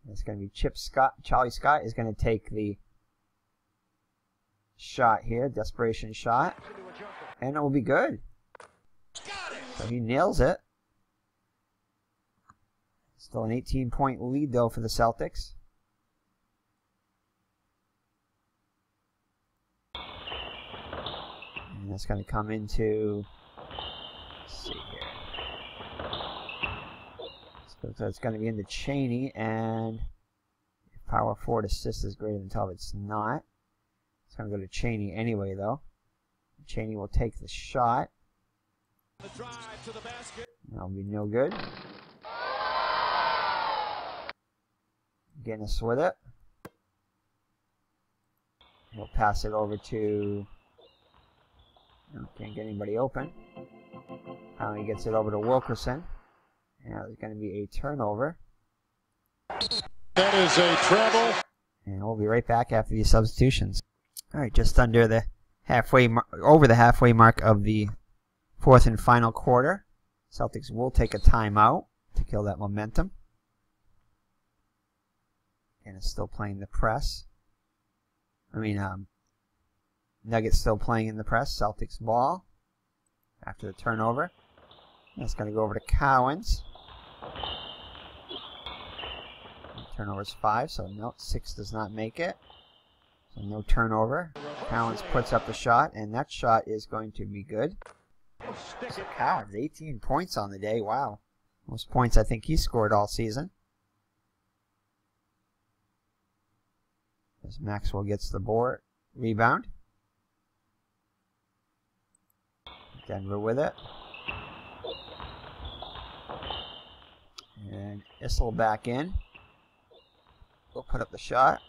It's going to be Chip Scott. Charlie Scott is going to take the shot here, desperation shot, and it will be good. So he nails it. Still an 18-point lead though for the Celtics. And that's going to come into, let's see here. So it's going to be into Cheney, and if power forward assist is greater than 12, it's not. It's going to go to Cheney anyway, though. Cheney will take the shot. That'll be no good. McGinnis with it. He'll pass it over to... Can't get anybody open. Finally gets it over to Wilkerson. Now there's going to be a turnover. That is a treble. And we'll be right back after these substitutions. All right, just under the halfway, over the halfway mark of the fourth and final quarter. Celtics will take a timeout to kill that momentum. And it's still playing the press. Nuggets still playing in the press. Celtics ball after the turnover. That's going to go over to Cowens. Turnover's 5, so no, 6 does not make it. So no turnover. Cowens puts up the shot, and that shot is going to be good. So Cowens, 18 points on the day. Wow. Most points I think he scored all season. As Maxwell gets the board. Rebound. Denver with it. And Issel back in. We'll put up the shot.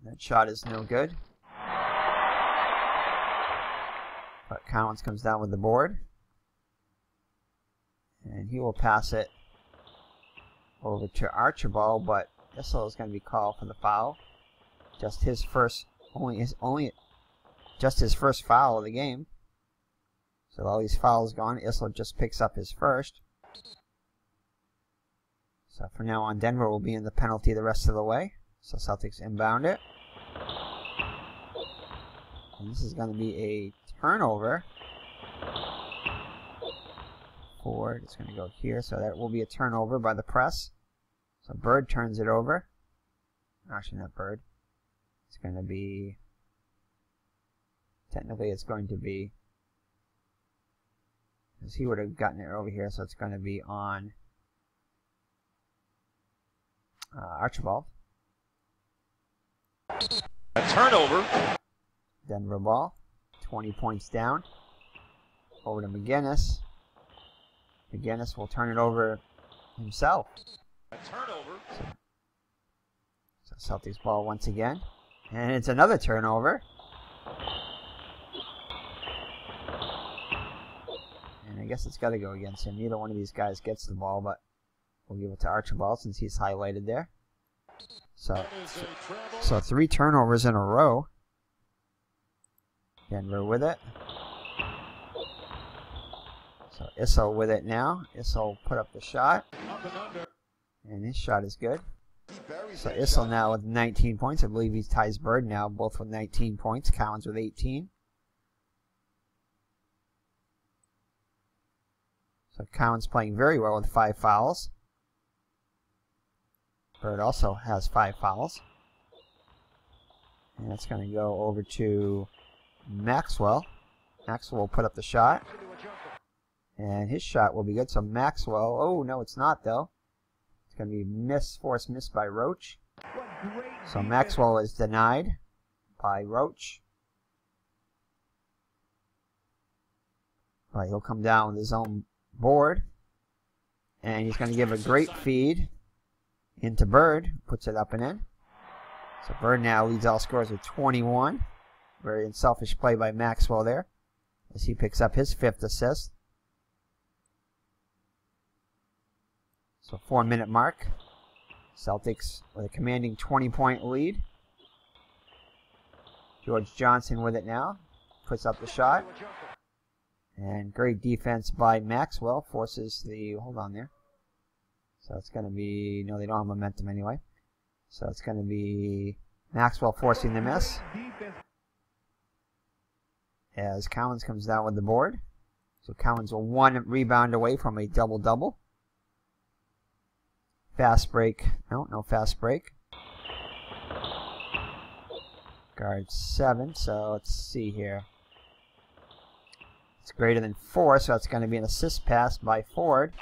That shot is no good. But Collins comes down with the board. And he will pass it over to Archibald, but Issel is going to be called for the foul. Just his first, just his first foul of the game. So all these fouls gone. Issel just picks up his first. So from now on, Denver will be in the penalty the rest of the way. So Celtics inbound it. And this is going to be a turnover. Forward, it's going to go here. So that will be a turnover by the press. So Bird turns it over. Actually, not Bird. It's going to be... Technically, it's going to be... Because he would have gotten it over here, so it's going to be on Archibald. A turnover. Denver ball. 20 points down. Over to McGinnis. McGinnis will turn it over himself. A turnover. So Celtics ball once again. And it's another turnover. And I guess it's got to go against him. Neither one of these guys gets the ball, but we'll give it to Archibald since he's highlighted there. So 3 turnovers in a row. Denver with it. So Issel with it now. Issel put up the shot. And his shot is good. So Issel now with 19 points. I believe he ties Bird now, both with 19 points. Collins with 18. So Collins playing very well with 5 fouls. Bird also has 5 fouls. And that's going to go over to Maxwell. Maxwell will put up the shot. And his shot will be good. So Maxwell, oh no it's not though. It's going to be forced miss by Roach. So Maxwell is denied by Roach. Right, he'll come down with his own board. And he's going to give a great feed into Bird. Puts it up and in. So Bird now leads all scorers with 21. Very unselfish play by Maxwell there, as he picks up his 5th assist. So 4-minute mark. Celtics with a commanding 20-point lead. George Johnson with it now. Puts up the shot. And great defense by Maxwell. Forces the... Hold on there. So it's going to be... No, they don't have momentum anyway. So it's going to be Maxwell forcing the miss. As Collins comes down with the board. So Collins will 1 rebound away from a double-double. Fast break. No fast break. Guard 7. So let's see here. It's greater than 4, so it's going to be an assist pass by Ford.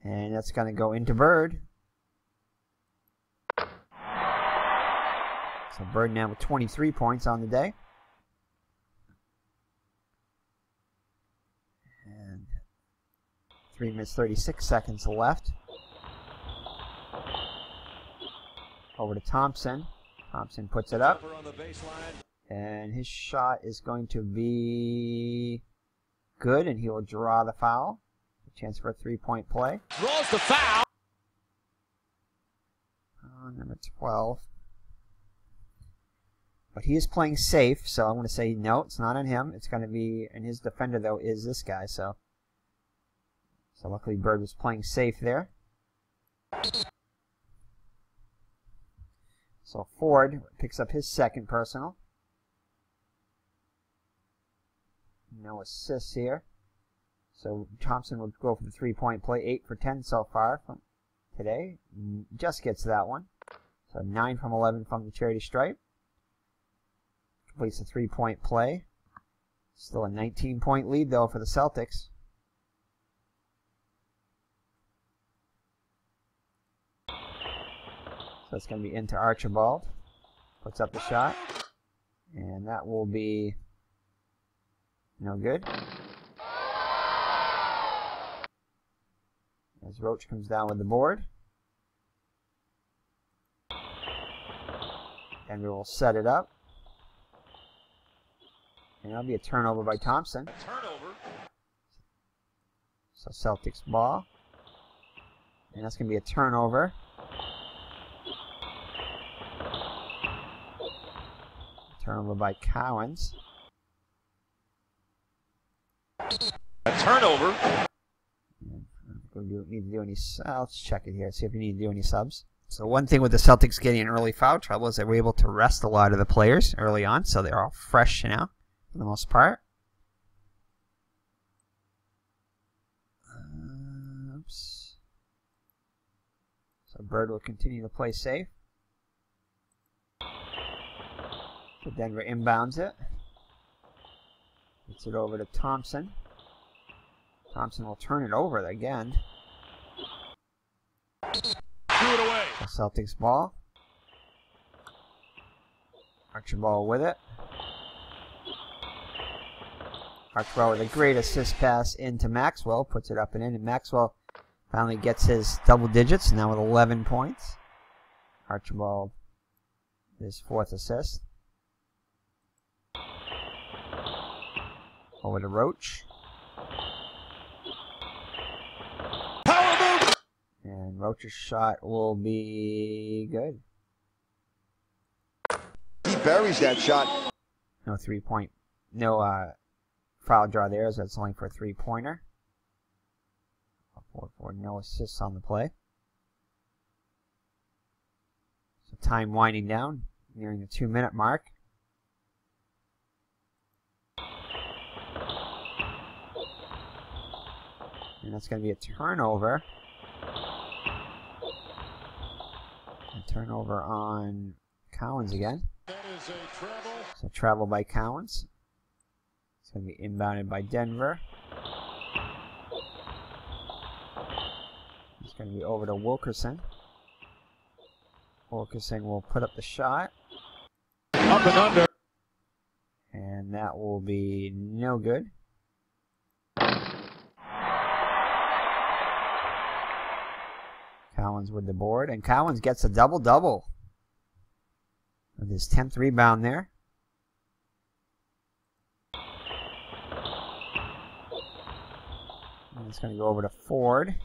And that's going to go into Bird. So Bird now with 23 points on the day. And 3 minutes 36 seconds left. Over to Thompson. Thompson puts it up. And his shot is going to be good, and he will draw the foul. A chance for a 3-point play. Draws the foul. Number 12. But he is playing safe, so I'm going to say no, it's not on him. It's going to be, and his defender, though, is this guy. So luckily Bird was playing safe there. So Ford picks up his 2nd personal. No assists here. So Thompson will go for the 3-point play. 8 for 10 so far from today. Just gets that one. So 9 from 11 from the charity stripe. Completes a 3-point play. Still a 19-point lead though for the Celtics. So it's going to be into Archibald. Puts up the shot. And that will be no good. As Roach comes down with the board. Denver will set it up. And that'll be a turnover by Thompson. Turnover. So Celtics ball. And that's going to be a turnover. Turnover by Cowens. A turnover. We need to do any. Let's check it here. See if we need to do any subs. So one thing with the Celtics getting in early foul trouble is that we're able to rest a lot of the players early on, so they're all fresh now for the most part. Oops. So Bird will continue to play safe. So Denver inbounds it. Gets it over to Thompson. Thompson will turn it over again. Threw it away. The Celtics ball. Archibald with it. Archibald with a great assist pass into Maxwell. Puts it up and in. And Maxwell finally gets his double digits. Now with 11 points. Archibald, his 4th assist. Over to Roach. And Roach's shot will be good. He buries that shot. No 3-point, no foul draw there, as that's only for a 3-pointer. 4-4, no assists on the play. So time winding down, nearing the 2-minute mark. And that's going to be a turnover. A turnover on Cowens again. That is a travel. So travel by Cowens. It's going to be inbounded by Denver. It's going to be over to Wilkerson. Wilkerson will put up the shot. Up and under. And that will be no good. Cowens with the board, and Cowens gets a double-double with his 10th rebound there. And it's going to go over to Ford.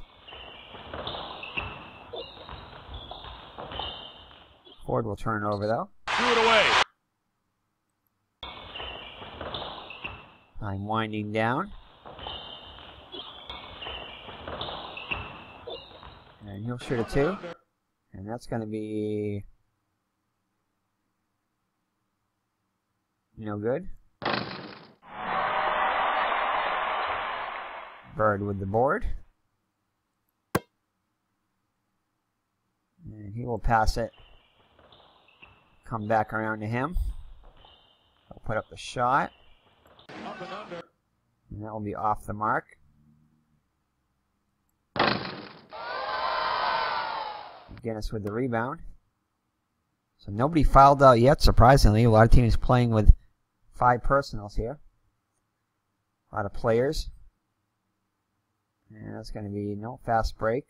Ford will turn it over, though. Threw it away. Time winding down. And he'll shoot it too. And that's going to be no good. Bird with the board. And he will pass it. Come back around to him. He'll put up the shot. Up and under. And that will be off the mark. McGinnis with the rebound. So nobody fouled out yet, surprisingly. A lot of teams playing with 5 personals here. A lot of players. And that's going to be no fast break.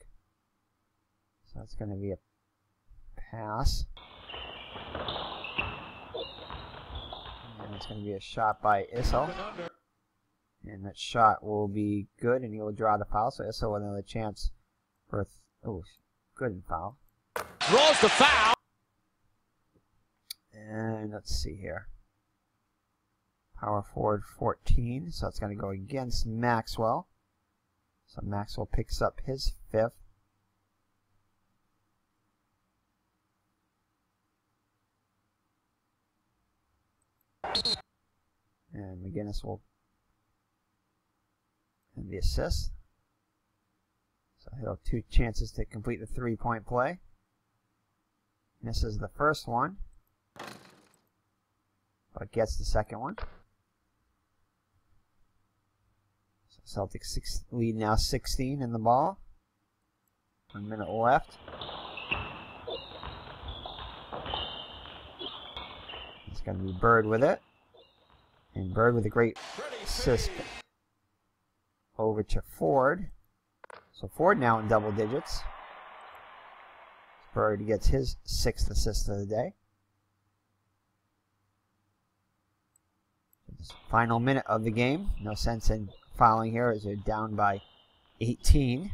So that's going to be a pass. And it's going to be a shot by Issel. And that shot will be good, and he will draw the foul. So Issel with another chance for good and foul. Draws the foul. And let's see here. Power forward 14. So it's going to go against Maxwell. So Maxwell picks up his 5th. And McGinnis will and the assist. So he'll have 2 chances to complete the 3-point play. Misses the first one, but gets the second one. So Celtics lead now 16 in the ball. 1 minute left. going to be Bird with it. And Bird with a great assist over to Ford. So Ford now in double digits. Bird gets his 6th assist of the day. Final minute of the game. No sense in fouling here as they're down by 18.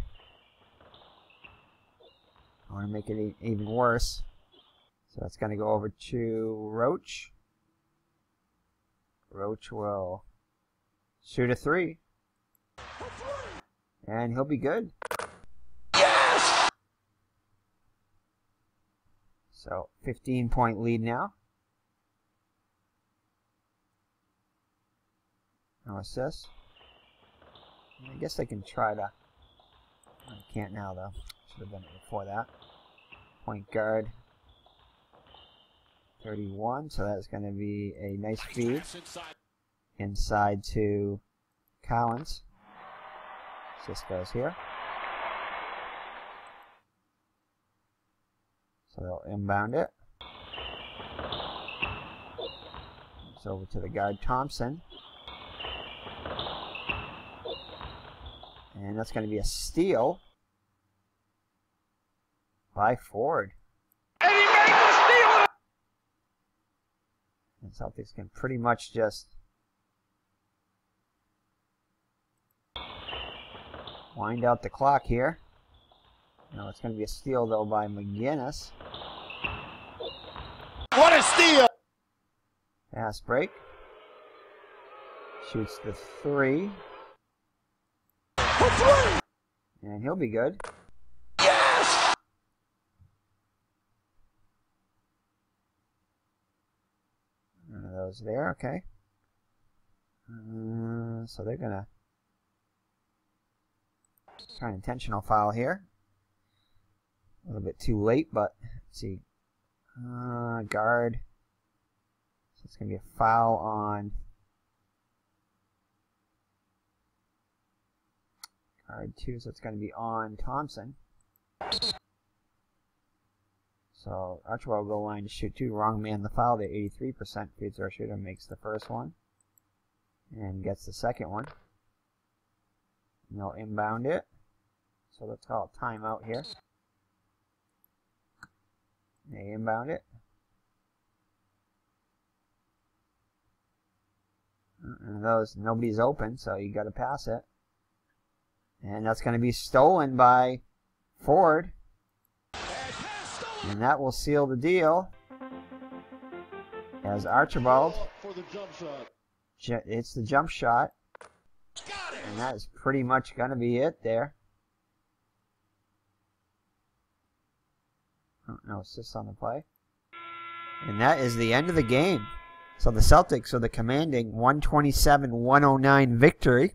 I want to make it even worse. So that's going to go over to Roach. Roach will shoot a 3. And he'll be good. Yes! So 15-point lead now. No assist. I guess I can try to. I can't now though. Should have done it before that. Point guard. 31. So that's going to be a nice feed inside to Collins. Assist goes here. So they'll inbound it. It's over to the guard Thompson. And that's going to be a steal by Ford. And he made the steal! And Celtics can pretty much just wind out the clock here. No, it's going to be a steal, though, by McGinnis. What a steal! Fast break. Shoots the 3. And he'll be good. Yes! One of those there, okay. So they're going to try an intentional foul here. A little bit too late, but let's see. Guard. So it's going to be a foul on guard 2, so it's going to be on Thompson. So Archibald will go line to shoot 2. Wrong man the foul. The 83% free throw shooter makes the first one and gets the second one. And they'll inbound it. So let's call it timeout here. They inbound it. And nobody's open, so you got to pass it. And that's going to be stolen by Ford. And that will seal the deal. As Archibald hits the jump shot. And that is pretty much going to be it there. No assists on the play. And that is the end of the game. So the Celtics are the commanding 127-109 victory.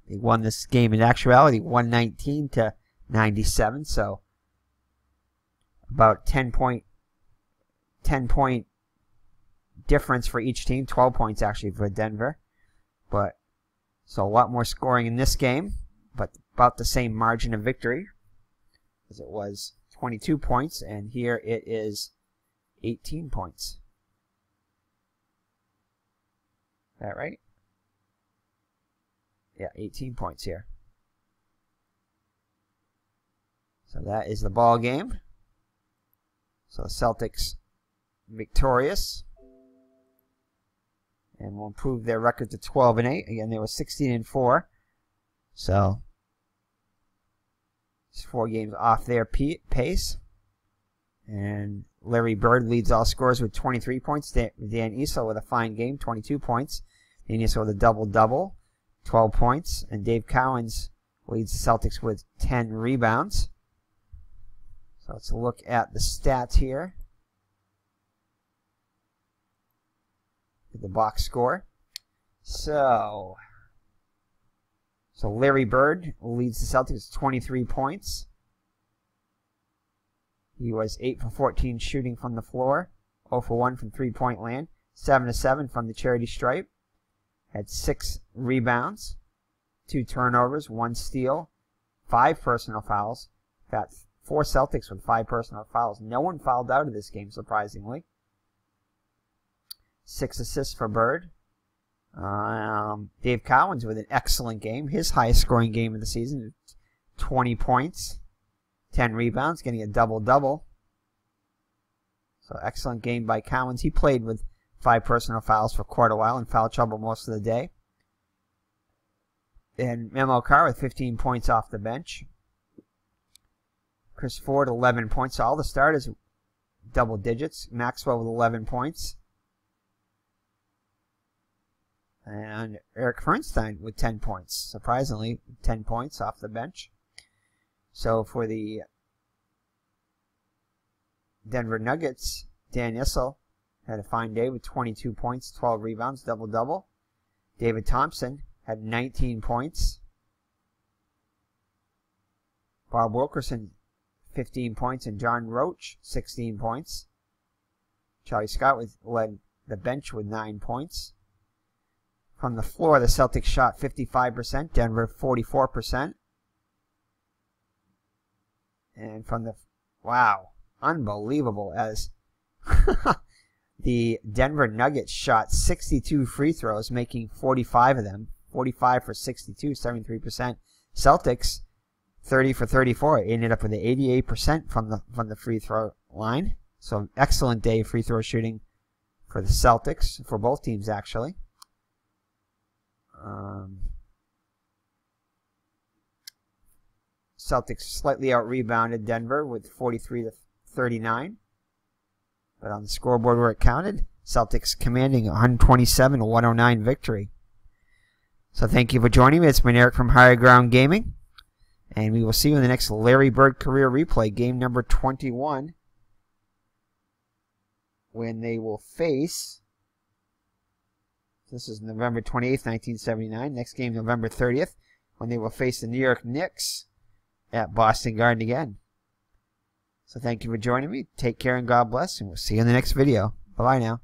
They won this game in actuality 119-97. So about 10-point difference for each team. 12 points actually for Denver. But so a lot more scoring in this game, but about the same margin of victory as it was 22 points, and here it is 18 points. Is that right? Yeah, 18 points here. So that is the ball game. So the Celtics victorious. And will improve their record to 12-8. Again, they were 16-4. So it's 4 games off their pace. And Larry Bird leads all scorers with 23 points. Dan Issel with a fine game, 22 points. Dan Issel with a double-double, 12 points. And Dave Cowens leads the Celtics with 10 rebounds. So let's look at the stats here. The box score. So Larry Bird leads the Celtics with 23 points. He was 8 for 14 shooting from the floor, 0 for 1 from three-point land, 7 of 7 from the charity stripe. Had 6 rebounds, 2 turnovers, 1 steal, 5 personal fouls. In fact, 4 Celtics with 5 personal fouls. No one fouled out of this game, surprisingly. 6 assists for Bird. Dave Cowens with an excellent game. His highest scoring game of the season. 20 points. 10 rebounds. Getting a double-double. So excellent game by Cowens. He played with 5 personal fouls for quite a while in foul trouble most of the day. And Memo Carr with 15 points off the bench. Chris Ford, 11 points. So all the starters, double digits. Maxwell with 11 points. And Eric Fernstein with 10 points. Surprisingly, 10 points off the bench. So for the Denver Nuggets, Dan Issel had a fine day with 22 points, 12 rebounds, double-double. David Thompson had 19 points. Bob Wilkerson, 15 points, and John Roach, 16 points. Charlie Scott led the bench with 9 points. From the floor, the Celtics shot 55%, Denver 44%. And from the, wow, unbelievable, as the Denver Nuggets shot 62 free throws, making 45 of them. 45 for 62, 73%. Celtics, 30 for 34, ended up with 88% from the free throw line. So excellent day free throw shooting for the Celtics, for both teams actually. Celtics slightly out-rebounded Denver with 43-39. But on the scoreboard where it counted, Celtics commanding 127-109 victory. So thank you for joining me. It's been Eric from Higher Ground Gaming. And we will see you in the next Larry Bird career replay, game number 21. When they will face... This is November 28th, 1979. Next game, November 30th, when they will face the New York Knicks at Boston Garden again. So thank you for joining me. Take care and God bless, and we'll see you in the next video. Bye-bye now.